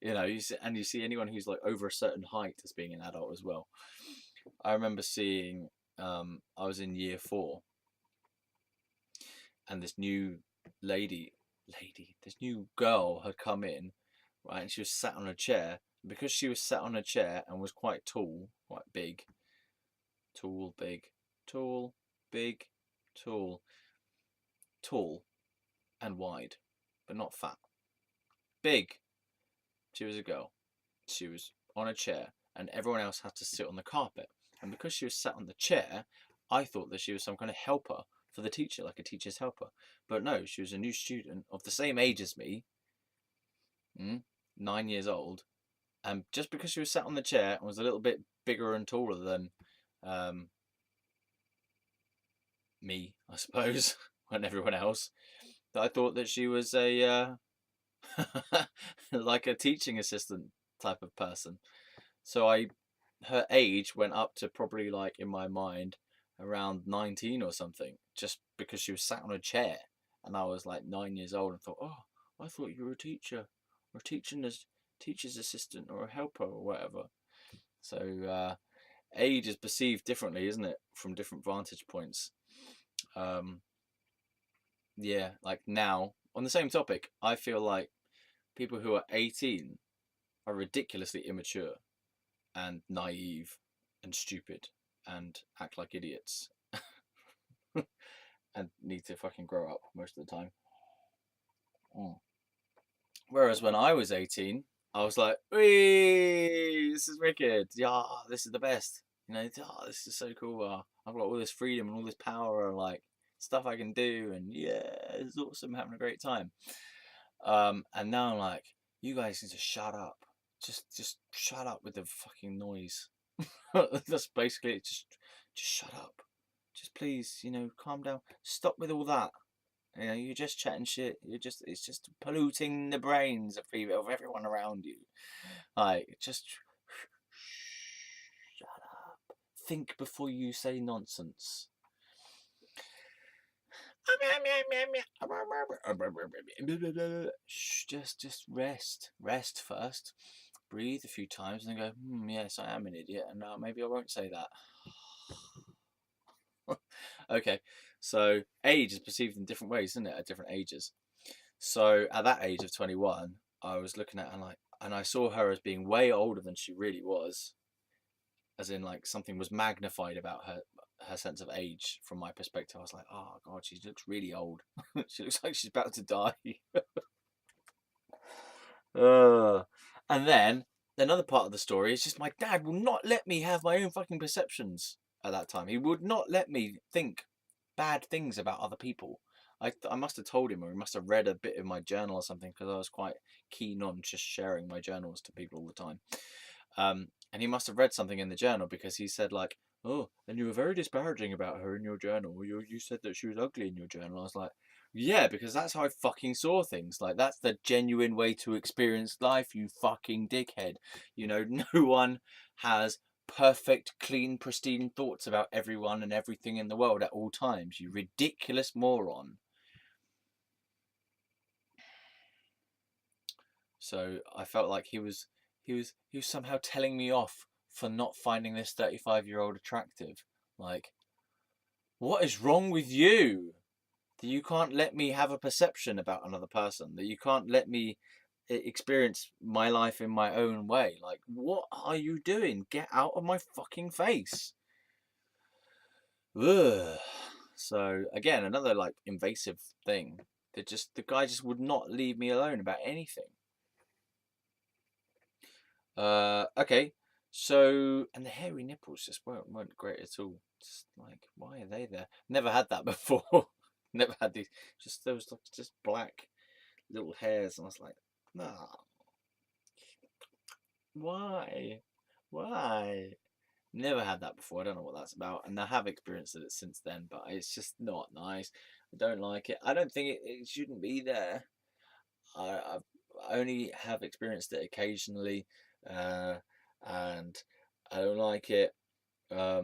You see anyone who's like over a certain height as being an adult as well. I remember seeing, I was in year 4, and this new this new girl had come in, right, and she was sat on a chair. Because she was sat on a chair and was quite tall, quite big, tall, big, tall, big, tall, tall, and wide, but not fat. Big. She was a girl. She was on a chair, and everyone else had to sit on the carpet. And because she was sat on the chair, I thought that she was some kind of helper for the teacher, like a teacher's helper. But no, she was a new student of the same age as me, 9 years old. And just because she was sat on the chair and was a little bit bigger and taller than me, I suppose, and everyone else, that I thought that she was a like a teaching assistant type of person. So her age went up to probably, like, in my mind, around 19 or something, just because she was sat on a chair, and I was like 9 years old and thought, oh, I thought you were a teacher or teacher's assistant or a helper or whatever. So age is perceived differently, isn't it, from different vantage points. Yeah, like now on the same topic, I feel like people who are 18 are ridiculously immature and naive and stupid and act like idiots and need to fucking grow up most of the time. Whereas when I was 18, I was like, "Wee, this is wicked. Yeah, this is the best. You know, this is so cool. I've got all this freedom and all this power and, like, stuff I can do, and yeah, it's awesome, having a great time." And now I'm like, you guys need to shut up. Just shut up with the fucking noise. That's basically it. Just shut up. Just please, calm down. Stop with all that. You're just chatting shit. It's just polluting the brains of everyone around you. Like, just shut up. Think before you say nonsense. Just rest first. Breathe a few times and then go, yes, I am an idiot, and maybe I won't say that. Okay, so age is perceived in different ways, isn't it, at different ages? So at that age of 21, I was looking at her and I saw her as being way older than she really was, as in, like, something was magnified about her sense of age from my perspective. I was like, oh god, she looks really old. She looks like she's about to die. And then another part of the story is just my dad will not let me have my own fucking perceptions at that time. He would not let me think bad things about other people. I must have told him, or he must have read a bit of my journal or something, because I was quite keen on just sharing my journals to people all the time. And he must have read something in the journal, because he said, like, oh, and you were very disparaging about her in your journal. You said that she was ugly in your journal. I was like, yeah, because that's how I fucking saw things. Like, that's the genuine way to experience life, you fucking dickhead. No one has perfect, clean, pristine thoughts about everyone and everything in the world at all times, you ridiculous moron. So I felt like he was somehow telling me off for not finding this 35-year-old attractive. Like, what is wrong with you? That you can't let me have a perception about another person, that you can't let me experience my life in my own way. Like, what are you doing? Get out of my fucking face. Ugh. So again, another, like, invasive thing. The guy just would not leave me alone about anything. Okay, so, and the hairy nipples just weren't great at all. Just like, why are they there? Never had that before. Never had these. Just those, like, just black little hairs, and I was like, nah. Why? Never had that before. I don't know what that's about, and I have experienced it since then, but it's just not nice. I don't like it. I don't think it shouldn't be there. I only have experienced it occasionally, and I don't like it. I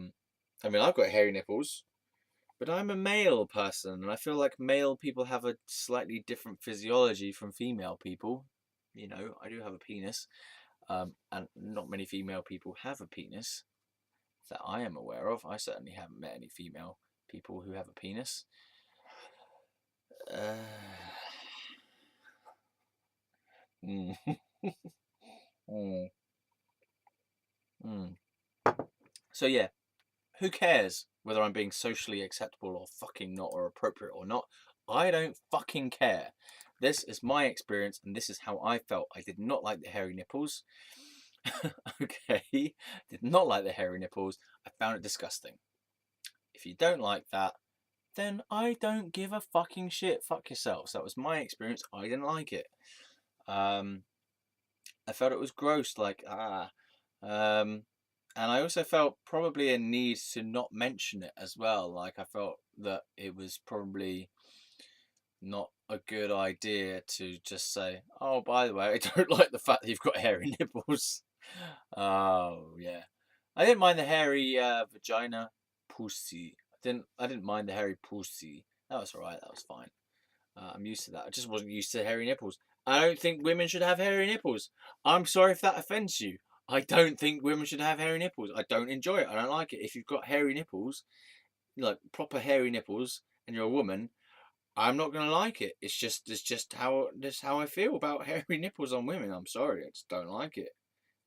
mean, I've got hairy nipples, but I'm a male person, and I feel like male people have a slightly different physiology from female people. I do have a penis, and not many female people have a penis that I am aware of. I certainly haven't met any female people who have a penis. Uh, mm, mm, mm. So yeah, who cares whether I'm being socially acceptable or fucking not, or appropriate or not? I don't fucking care. This is my experience, and this is how I felt. I did not like the hairy nipples. Okay, did not like the hairy nipples. I found it disgusting. If you don't like that, then I don't give a fucking shit. Fuck yourselves. That was my experience. I didn't like it. Um, I felt it was gross. And I also felt probably a need to not mention it as well. Like, I felt that it was probably not a good idea to just say, "Oh, by the way, I don't like the fact that you've got hairy nipples." Oh yeah, I didn't mind the hairy vagina, pussy. I didn't mind the hairy pussy. That was alright. That was fine. I'm used to that. I just wasn't used to hairy nipples. I don't think women should have hairy nipples. I'm sorry if that offends you. I don't think women should have hairy nipples. I don't enjoy it. I don't like it. If you've got hairy nipples, like proper hairy nipples, and you're a woman, I'm not gonna like it. It's just how I feel about hairy nipples on women. I'm sorry, I just don't like it.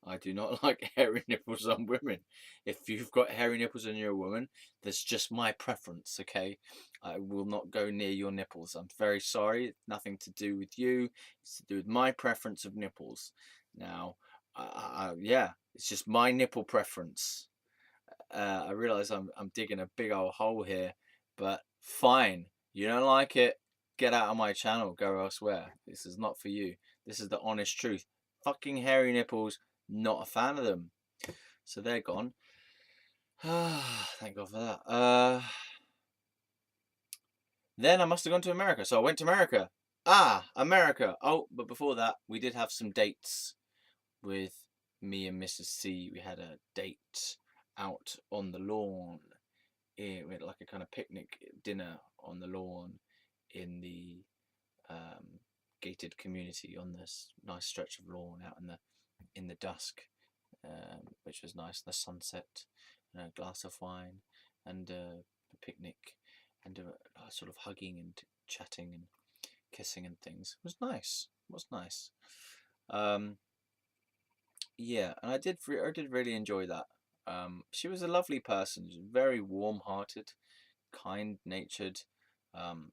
I do not like hairy nipples on women. If you've got hairy nipples and you're a woman, that's just my preference, okay? I will not go near your nipples. I'm very sorry. It's nothing to do with you. It's to do with my preference of nipples. Now, yeah, it's just my nipple preference. I realise I'm digging a big old hole here, but fine. You don't like it? Get out of my channel. Go elsewhere. This is not for you. This is the honest truth. Fucking hairy nipples. Not a fan of them. So they're gone. Thank God for that. Then I must have gone to America. So I went to America. America. Oh, but before that, we did have some dates with me and Mrs. C. We had a date out on the lawn. We had like a kind of picnic dinner on the lawn in the gated community on this nice stretch of lawn out in the dusk, which was nice. The sunset, and a glass of wine, and a picnic, and a sort of hugging and chatting and kissing and things. It was nice. It was nice. Yeah, and I did really enjoy that. She was a lovely person. She was very warm-hearted, kind-natured,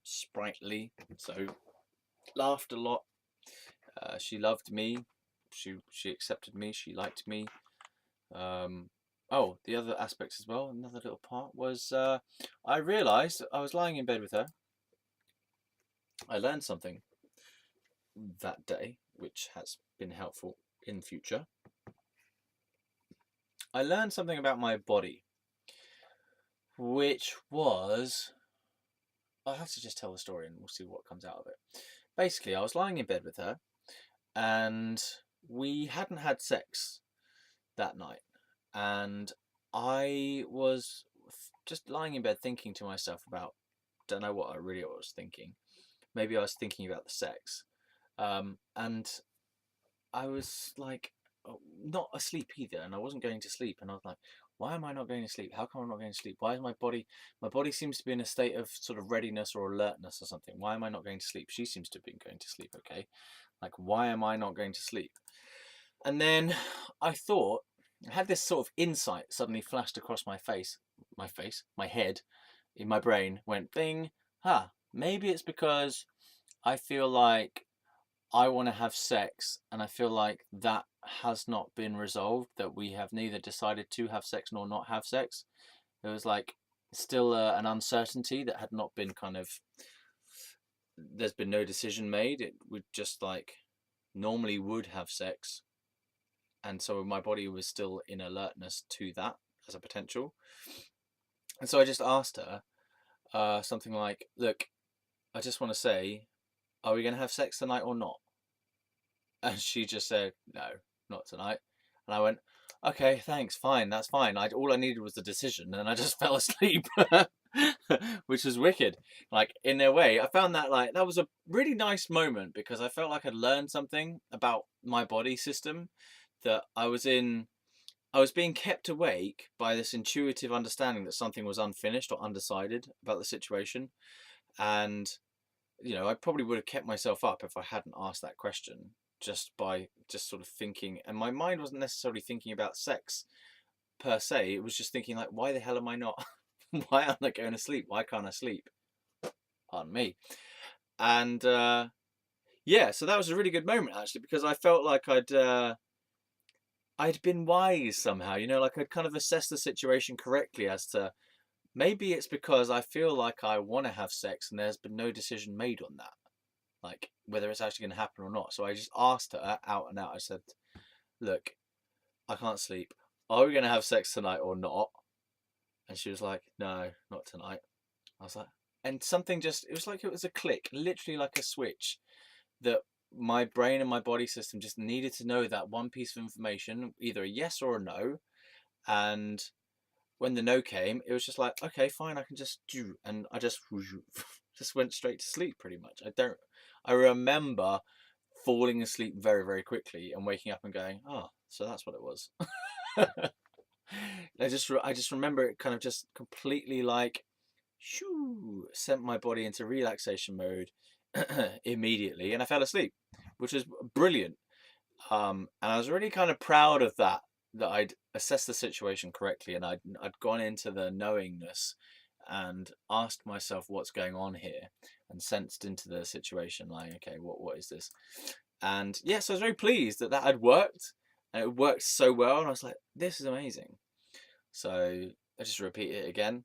sprightly. So laughed a lot. She loved me. She accepted me. She liked me. Oh, the other aspects as well. Another little part was I realised I was lying in bed with her. I learned something that day, which has been helpful in the future. I learned something about my body, which was... I'll have to just tell the story and we'll see what comes out of it. Basically, I was lying in bed with her and we hadn't had sex that night. And I was just lying in bed thinking to myself about, don't know what I really was thinking. Maybe I was thinking about the sex. And I was like, not asleep either, and I wasn't going to sleep. And I was like, why am I not going to sleep? How come I'm not going to sleep? Why is my body seems to be in a state of sort of readiness or alertness or something. Why am I not going to sleep? She seems to have been going to sleep, okay? Like, why am I not going to sleep? And then I had this sort of insight suddenly flashed across my head, in my brain, went bing, maybe it's because I feel like I want to have sex, and I feel like that has not been resolved, that we have neither decided to have sex nor not have sex. There was like still an uncertainty that had not been there's been no decision made. It would just like normally would have sex. And so my body was still in alertness to that as a potential. And so I just asked her something like, look, I just want to say, are we going to have sex tonight or not? And she just said, no, not tonight. And I went, okay, thanks, fine, that's fine. All I needed was the decision, and I just fell asleep, which was wicked. Like, in a way, I found that was a really nice moment because I felt like I'd learned something about my body system, that I was being kept awake by this intuitive understanding that something was unfinished or undecided about the situation. And I probably would have kept myself up if I hadn't asked that question, just by just sort of thinking. And my mind wasn't necessarily thinking about sex per se. It was just thinking like, why the hell am I not? Why aren't I going to sleep? Why can't I sleep? Pardon me. And yeah, so that was a really good moment actually, because I felt like I'd been wise somehow, like I'd kind of assessed the situation correctly as to maybe it's because I feel like I want to have sex and there's been no decision made on that, like whether it's actually going to happen or not. So I just asked her out and out. I said, "Look, I can't sleep. Are we going to have sex tonight or not?" And she was like, "No, not tonight." I was like, and something just, it was like it was a click, literally like a switch, that my brain and my body system just needed to know that one piece of information, either a yes or a no. And when the no came, it was just like, okay, fine, I can just do, and I just just went straight to sleep pretty much. I remember falling asleep very, very quickly and waking up and going, oh, so that's what it was. I just remember it kind of just completely like, shoo, sent my body into relaxation mode immediately, and I fell asleep, which was brilliant. And I was really kind of proud of that I'd assessed the situation correctly, and I'd gone into the knowingness and asked myself what's going on here, and sensed into the situation like, okay, what is this? And yes, I was very pleased that had worked, and it worked so well, and I was like, this is amazing. So I just repeat it again.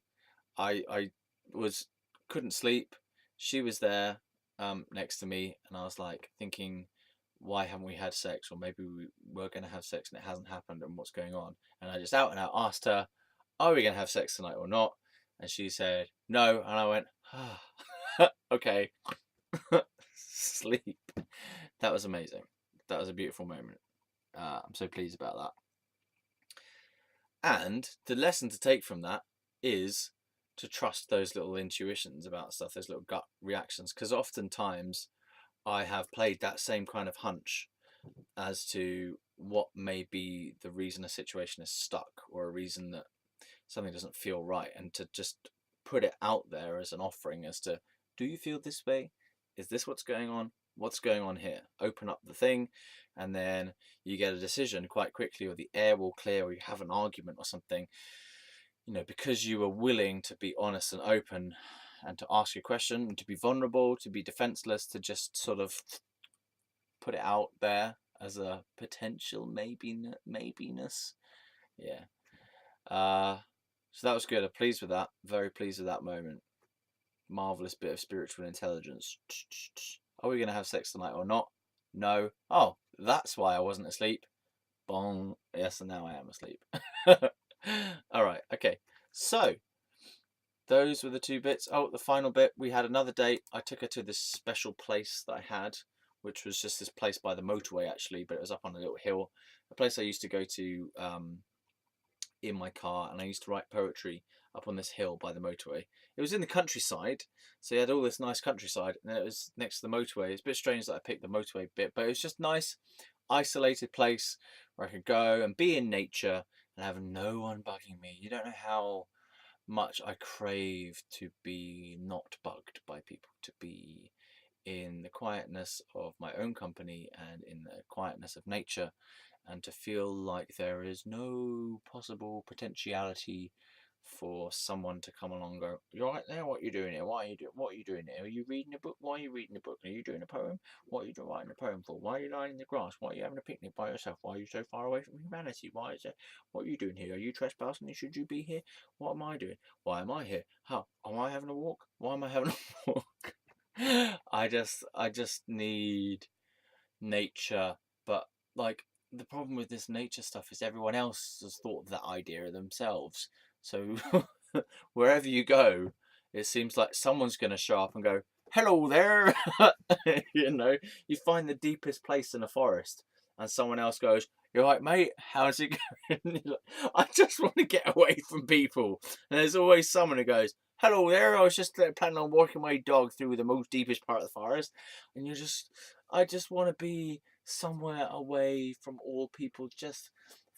I was couldn't sleep. She was there next to me, and I was like thinking, why haven't we had sex? Or maybe we were going to have sex and it hasn't happened, and what's going on? And I just out and out asked her, are we going to have sex tonight or not? And she said no, and I went, okay. Sleep. That was amazing. That was a beautiful moment. I'm so pleased about that. And the lesson to take from that is to trust those little intuitions about stuff, those little gut reactions, because oftentimes I have played that same kind of hunch as to what may be the reason a situation is stuck, or a reason that something doesn't feel right, and to just put it out there as an offering as to, do you feel this way? Is this what's going on? What's going on here? Open up the thing, and then you get a decision quite quickly, or the air will clear, or you have an argument or something, because you are willing to be honest and open, and to ask a question, and to be vulnerable, to be defenseless, to just sort of put it out there as a potential maybiness. Yeah. So that was good. I'm pleased with that. Very pleased with that moment. Marvelous bit of spiritual intelligence. Are we going to have sex tonight or not? No. Oh, that's why I wasn't asleep. Bong. Yes, and now I am asleep. All right. Okay. So those were the two bits. Oh, the final bit. We had another date. I took her to this special place that I had, which was just this place by the motorway actually, but it was up on a little hill. A place I used to go to in my car, and I used to write poetry up on this hill by the motorway. It was in the countryside, so you had all this nice countryside, and then it was next to the motorway. It's a bit strange that I picked the motorway bit, but it was just nice, isolated place where I could go and be in nature and have no one bugging me. You don't know how much I crave to be not bugged by people, to be in the quietness of my own company and in the quietness of nature, and to feel like there is no possible potentiality for someone to come along and go, you're right there, what are you doing here? What are you doing here? Are you reading a book? Why are you reading a book? Are you doing a poem? What are you writing a poem for? Why are you lying in the grass? Why are you having a picnic by yourself? Why are you so far away from humanity? What are you doing here? Are you trespassing? Should you be here? What am I doing? Why am I here? How am I having a walk? Why am I having a walk? I just need nature, but like, the problem with this nature stuff is everyone else has thought of that idea themselves. So wherever you go, it seems like someone's going to show up and go, hello there. You find the deepest place in a forest, and someone else goes, you're right, mate, how's it going? I just want to get away from people. And there's always someone who goes, hello there, I was just planning on walking my dog through the most deepest part of the forest. And I just want to be somewhere away from all people, just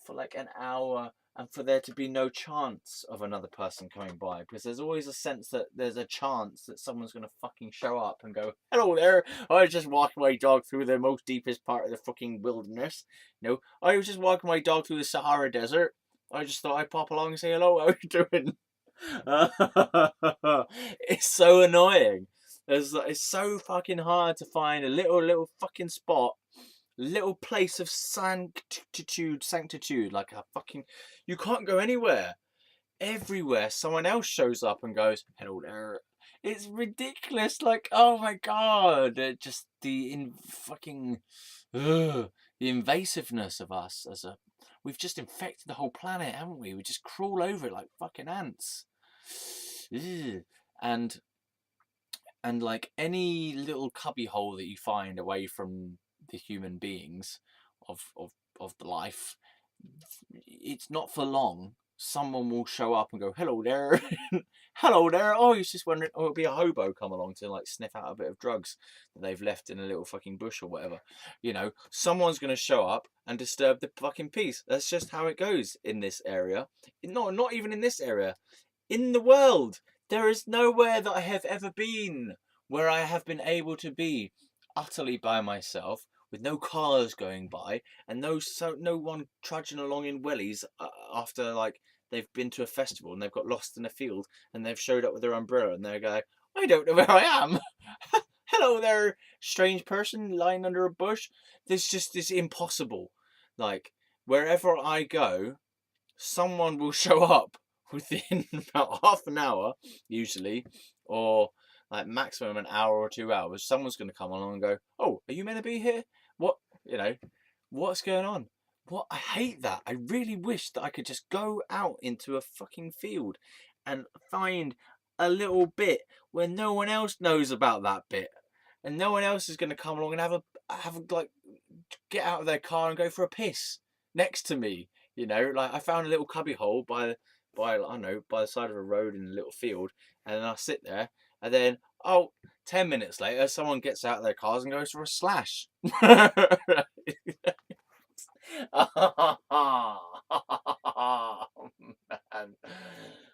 for like an hour, and for there to be no chance of another person coming by, because there's always a sense that there's a chance that someone's going to fucking show up and go, hello there, I was just walking my dog through the most deepest part of the fucking wilderness. No, I was just walking my dog through the Sahara Desert. I just thought I'd pop along and say hello, how are you doing? It's so annoying. It's so fucking hard to find a little fucking spot, little place of sanctitude, like a fucking. You can't go anywhere. Everywhere, someone else shows up and goes, "Hello there." It's ridiculous. Like, oh my god, just fucking, the invasiveness of us as a. We've just infected the whole planet, haven't we? We just crawl over it like fucking ants. Ugh. And like any little cubby hole that you find away from the human beings of the life, it's not for long. Someone will show up and go, hello there. Hello there. Oh, he's just wondering, oh, it'll be a hobo come along to like sniff out a bit of drugs that they've left in a little fucking bush or whatever. You know, someone's going to show up and disturb the fucking peace. That's just how it goes in this area. No, not even in this area. In the world, there is nowhere that I have ever been where I have been able to be utterly by myself, with no cars going by and no one trudging along in wellies after like they've been to a festival and they've got lost in a field and they've showed up with their umbrella and they're going, I don't know where I am. Hello there, strange person lying under a bush. It's impossible. Like, wherever I go, someone will show up within about half an hour, usually, or like maximum an hour or 2 hours. Someone's going to come along and go, oh, are you meant to be here? What, what's going on? What? I hate that. I really wish that I could just go out into a fucking field and find a little bit where no one else knows about that bit. And no one else is going to come along and have like, get out of their car and go for a piss next to me. Like I found a little cubby hole by I don't know, by the side of a road in a little field, and then I sit there, and then 10 minutes later, someone gets out of their cars and goes for a slash. Oh, man.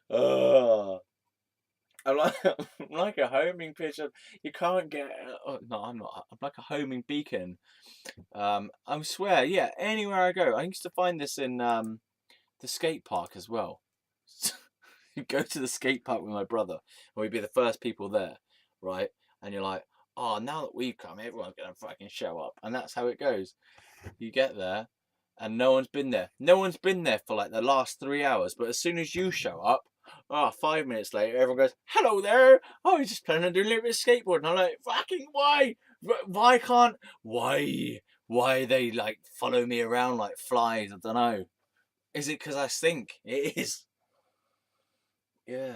Oh. I'm like a homing pigeon. You can't get. Oh, no, I'm not. I'm like a homing beacon. I swear, yeah. Anywhere I go, I used to find this in the skate park as well. You go to the skate park with my brother, and we'd be the first people there, right? And you're like, oh, now that we've come, everyone's gonna fucking show up, and that's how it goes. You get there, and no one's been there. No one's been there for like the last 3 hours. But as soon as you show up, 5 minutes later, everyone goes, hello there. Oh, he's just planning on doing a little bit of skateboarding. And I'm like, fucking why? Why they like follow me around like flies? I don't know. Is it because I stink? It is. Yeah.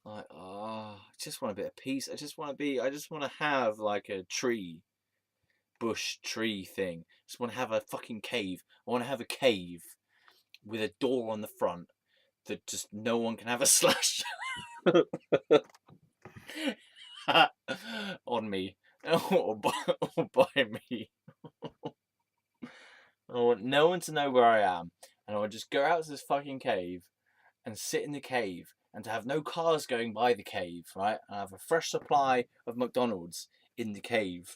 Like, I just want a bit of peace. I just want to have like a bush tree thing. I just want to have a fucking cave. I want to have a cave with a door on the front that just no one can have a slash on me or by me. I want no one to know where I am, and I want to just go out to this fucking cave and sit in the cave, and to have no cars going by the cave, right? And I have a fresh supply of McDonald's in the cave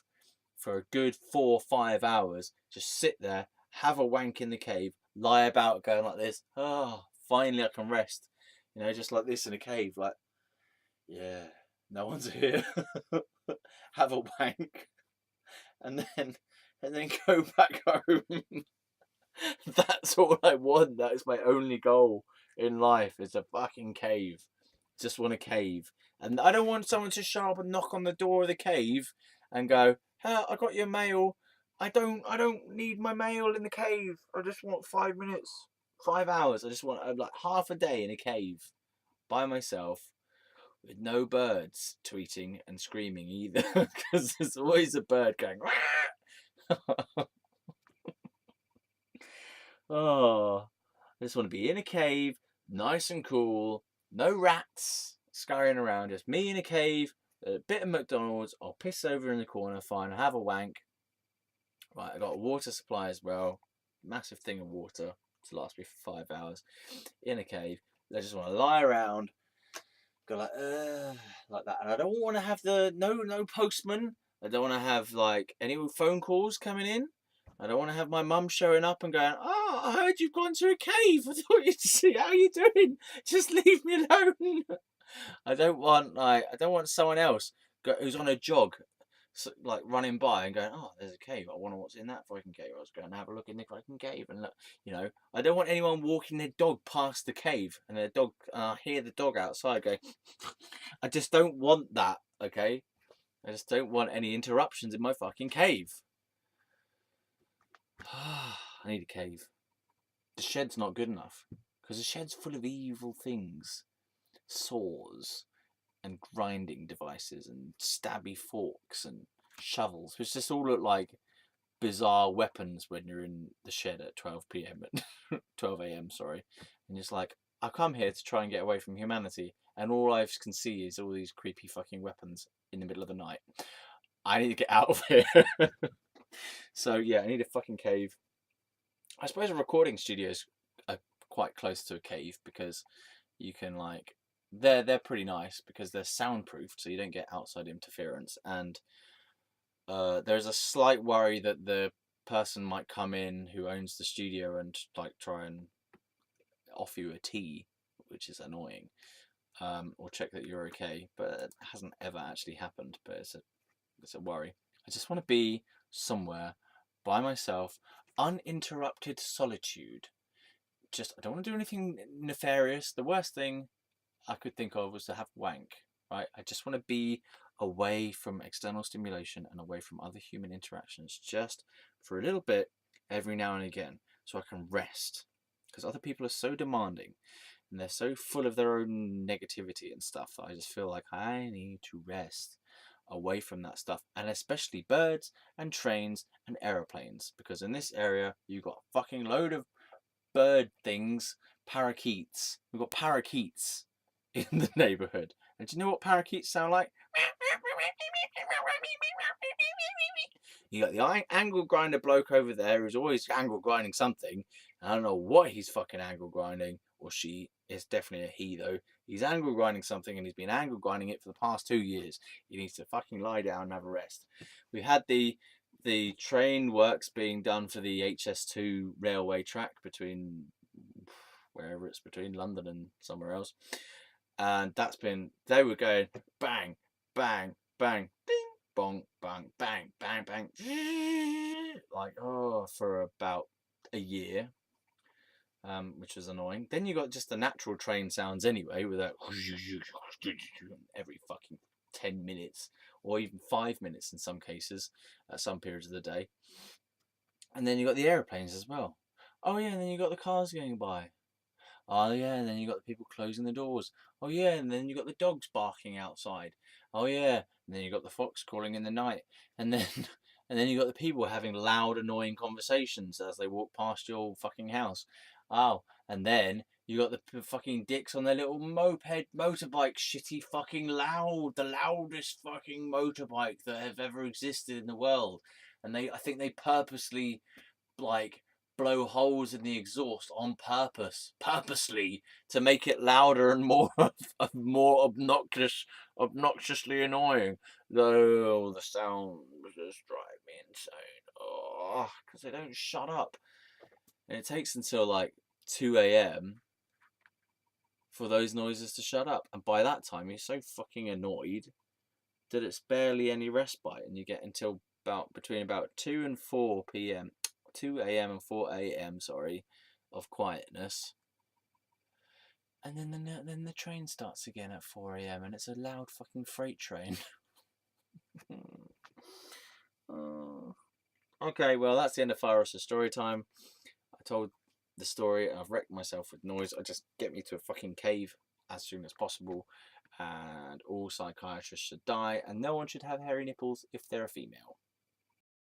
for a good 4 or 5 hours. Just sit there, have a wank in the cave, lie about going like this. Oh, finally I can rest. Just like this in a cave. Like, yeah, no one's here. Have a wank, and then go back home. That's all I want. That is my only goal in life. Is a fucking cave. Just want a cave, and I don't want someone to show up and knock on the door of the cave and go, "Hey, I got your mail." I don't need my mail in the cave. I just want 5 minutes, 5 hours. I just want like half a day in a cave by myself with no birds tweeting and screaming either, because there's always a bird going. Oh, I just want to be in a cave, nice and cool, no rats scurrying around, just me in a cave, a bit of McDonald's. I'll piss over in the corner, fine, I'll have a wank. Right, I got a water supply as well, massive thing of water. to last me for 5 hours in a cave. I just want to lie around, go like that, and I don't want to have no postman. I don't want to have like any phone calls coming in. I don't want to have my mum showing up and going, "Oh, I heard you've gone to a cave. I thought you'd see how you doing. Just leave me alone." I don't want someone else who's on a jog, like running by and going, "Oh, there's a cave. I wonder what's in that fucking cave. I was going to have a look in the fucking cave and look." I don't want anyone walking their dog past the cave and their dog. I hear the dog outside go. I just don't want that. Okay, I just don't want any interruptions in my fucking cave. I need a cave. The shed's not good enough because the shed's full of evil things, saws and grinding devices and stabby forks and shovels, which just all look like bizarre weapons when you're in the shed at 12 p.m. 12 a.m. Sorry, and it's like, I come here to try and get away from humanity, and all I can see is all these creepy fucking weapons in the middle of the night. I need to get out of here. So yeah, I need a fucking cave. I suppose a recording studio's are quite close to a cave because you can like they're pretty nice because they're soundproofed, so you don't get outside interference. And there's a slight worry that the person might come in who owns the studio and like try and offer you a tea, which is annoying, or check that you're okay. But it hasn't ever actually happened. But it's a worry. I just want to be somewhere by myself, uninterrupted solitude. Just I don't want to do anything nefarious. The worst thing I could think of was to have wank, right? I just want to be away from external stimulation and away from other human interactions just for a little bit every now and again so I can rest. Because other people are so demanding and they're so full of their own negativity and stuff that I just feel like I need to rest away from that stuff, and especially birds and trains and aeroplanes, because in this area you've got a fucking load of bird things, parakeets. We've got parakeets in the neighbourhood. And do you know what parakeets sound like? You got the angle grinder bloke over there who's always angle grinding something. I don't know what he's fucking angle grinding, or she. It's definitely a he though. He's angle grinding something and he's been angle grinding it for the past 2 years. He needs to fucking lie down and have a rest. We had the train works being done for the HS2 railway track between wherever it's between London and somewhere else. And they were going bang, bang, bang, ding, bong, bang, bang, bang, bang, like, for about a year, which was annoying. Then you got just the natural train sounds anyway, with that every fucking 10 minutes, or even 5 minutes in some cases, at some periods of the day. And then you got the aeroplanes as well. Oh yeah, and then you got the cars going by. Oh yeah, and then you got the people closing the doors. Oh yeah, and then you got the dogs barking outside. Oh yeah, and then you got the fox calling in the night. And then and then you got the people having loud, annoying conversations as they walk past your fucking house. Oh, and then you got the fucking dicks on their little motorbike, shitty fucking loud, the loudest fucking motorbike that have ever existed in the world. And I think they purposely, like, blow holes in the exhaust on purposely to make it louder and more obnoxiously annoying. Though the sound just drive me insane. Oh, because they don't shut up. And it takes until like 2 a.m. for those noises to shut up. And by that time, you're so fucking annoyed that it's barely any respite. And you get until between 2 and 4 p.m. 2 a.m. and 4 a.m. of quietness. And then the train starts again at 4 a.m. and it's a loud fucking freight train. Okay, well, that's the end of Fieros' story time. I told the story and I've wrecked myself with noise. I just get me to a fucking cave as soon as possible, and all psychiatrists should die, and no one should have hairy nipples if they're a female.